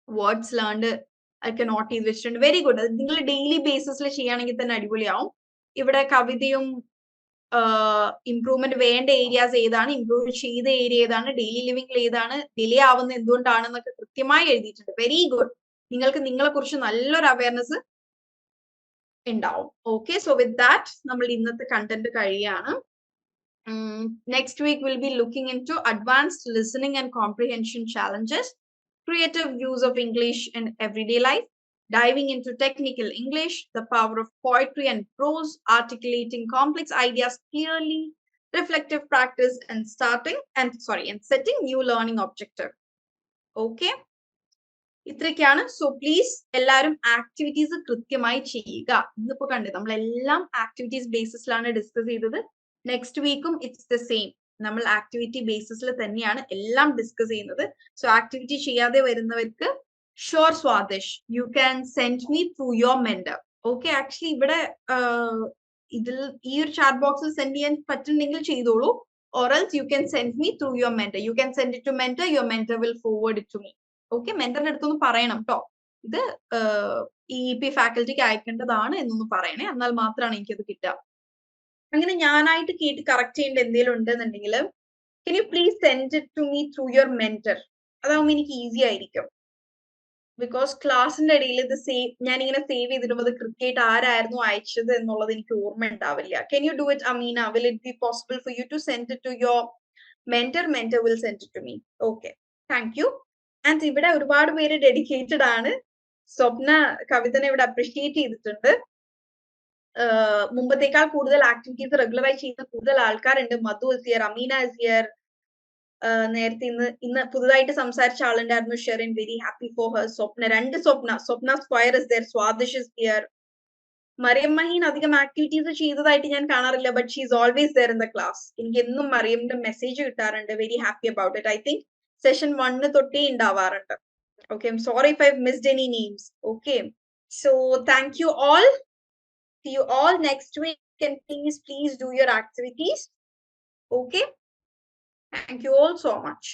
S1: Words learned I cannot use വെച്ചിട്ടുണ്ട്, very good. അത് നിങ്ങൾ ഡെയിലി ബേസിസിൽ ചെയ്യുകയാണെങ്കിൽ തന്നെ അടിപൊളിയാവും. ഇവിടെ കവിതയും ഇംപ്രൂവ്മെന്റ് വേണ്ട ഏരിയാസ് ഏതാണ്, ഇംപ്രൂവ് ചെയ്ത ഏരിയ ഏതാണ്, ഡെയിലി ലിവിംഗിൽ ഏതാണ്, ഡിലേ ആവുന്ന എന്തുകൊണ്ടാണെന്നൊക്കെ കൃത്യമായി എഴുതിയിട്ടുണ്ട്. Very good. നിങ്ങൾക്ക് നിങ്ങളെ കുറിച്ച് നല്ലൊരു അവയർനെസ് ഉണ്ടാവും. ഓക്കെ, സോ വിത്ത് ദാറ്റ് നമ്മൾ ഇന്നത്തെ കണ്ടന്റ് കഴിയാണ്. Next week will be looking in to advanced listening and comprehension challenges, creative use of English in everyday life, diving into technical English, the power of poetry and prose, articulating complex ideas clearly, reflective practice, and setting new learning objective. Okay, ഇത്രയൊക്കെയാണ്. സോ പ്ലീസ് എല്ലാവരും ആക്ടിവിറ്റീസ് കൃത്യമായി ചെയ്യുക. ഇന്നിപ്പോ കണ്ടത് നമ്മളെല്ലാം ആക്ടിവിറ്റീസ് ബേസിസിലാണ് ഡിസ്കസ് ചെയ്തത്. നെക്സ്റ്റ് വീക്കും ഇറ്റ്സ് ദ സെയിം. നമ്മൾ ആക്ടിവിറ്റി ബേസിസിൽ തന്നെയാണ് എല്ലാം ഡിസ്കസ് ചെയ്യുന്നത്. സോ ആക്ടിവിറ്റി ചെയ്യാതെ വരുന്നവർക്ക് sure Swadish you can send me through your mentor. Okay, actually ഇവിടെ ഇതിൽ ഈ ഒരു ചാറ്റ് ബോക്സിൽ സെൻഡ് ചെയ്യാൻ പറ്റുന്നെങ്കിൽ ചെയ്തോളൂ. or else you can send me through your mentor. You can send it to mentor, your mentor will forward it to me. Okay, mentorന്റെ അടുത്തൊന്ന് പറയണം കേട്ടോ, ഇത് EEP ഫാക്കൽറ്റിക്ക് അയക്കേണ്ടതാണ് എന്നൊന്ന് പറയണേ, എന്നാൽ മാത്രമാണ് എനിക്കത് കിട്ടുക. അങ്ങനെ ഞാനായിട്ട് കേട്ട് കറക്റ്റ് ചെയ്യേണ്ട എന്തെങ്കിലും ഉണ്ടെന്നുണ്ടെങ്കിൽ can you please send it to me through your mentor? അതാവുമ്പോൾ എനിക്ക് ഈസി ആയിരിക്കും. ബിക്കോസ് ക്ലാസ്സിന്റെ ഇടയിൽ ഇത് ഞാനിങ്ങനെ സേവ് ചെയ്തിടുമ്പോൾ അത് കൃത്യമായിട്ട് ആരായിരുന്നു അയച്ചത് എന്നുള്ളത് എനിക്ക് ഓർമ്മ ഉണ്ടാവില്ല. Can you do it, Amina? Will it be possible for you to send it to your mentor? Mentor will send it to me. Okay. Thank you. And ഇവിടെ ഒരുപാട് പേര് ഡെഡിക്കേറ്റഡ് ആണ്. സ്വപ്ന കവിതനെ ഇവിടെ അപ്രിഷിയേറ്റ് ചെയ്തിട്ടുണ്ട്. മുമ്പത്തേക്കാൾ കൂടുതൽ ആക്ടിവിറ്റീസ് റെഗുലറായി ചെയ്യുന്ന കൂടുതൽ ആൾക്കാരുണ്ട്. മധു ഇസിയർ, അമീന ഇസിയർ, നേരത്തെ ഇന്ന് പുതുതായിട്ട് സംസാരിച്ച ആളുണ്ടായിരുന്നു Sherin, very happy for her. രണ്ട് Swapna square is there, Swadish is here. Mariyam Maheen അധികം ആക്ടിവിറ്റീസ് ചെയ്തതായിട്ട് ഞാൻ കാണാറില്ല, but she is always there in the class. എനിക്ക് എന്നും മറിയമിന്റെ മെസ്സേജ് കിട്ടാറുണ്ട്. Very happy about it. I think session 1 തൊട്ടേ ഉണ്ടാവാറുണ്ട്. Okay, I'm sorry if I've missed any names. Okay, so thank you all. See you all next week, and please do your activities. Okay, thank you all so much.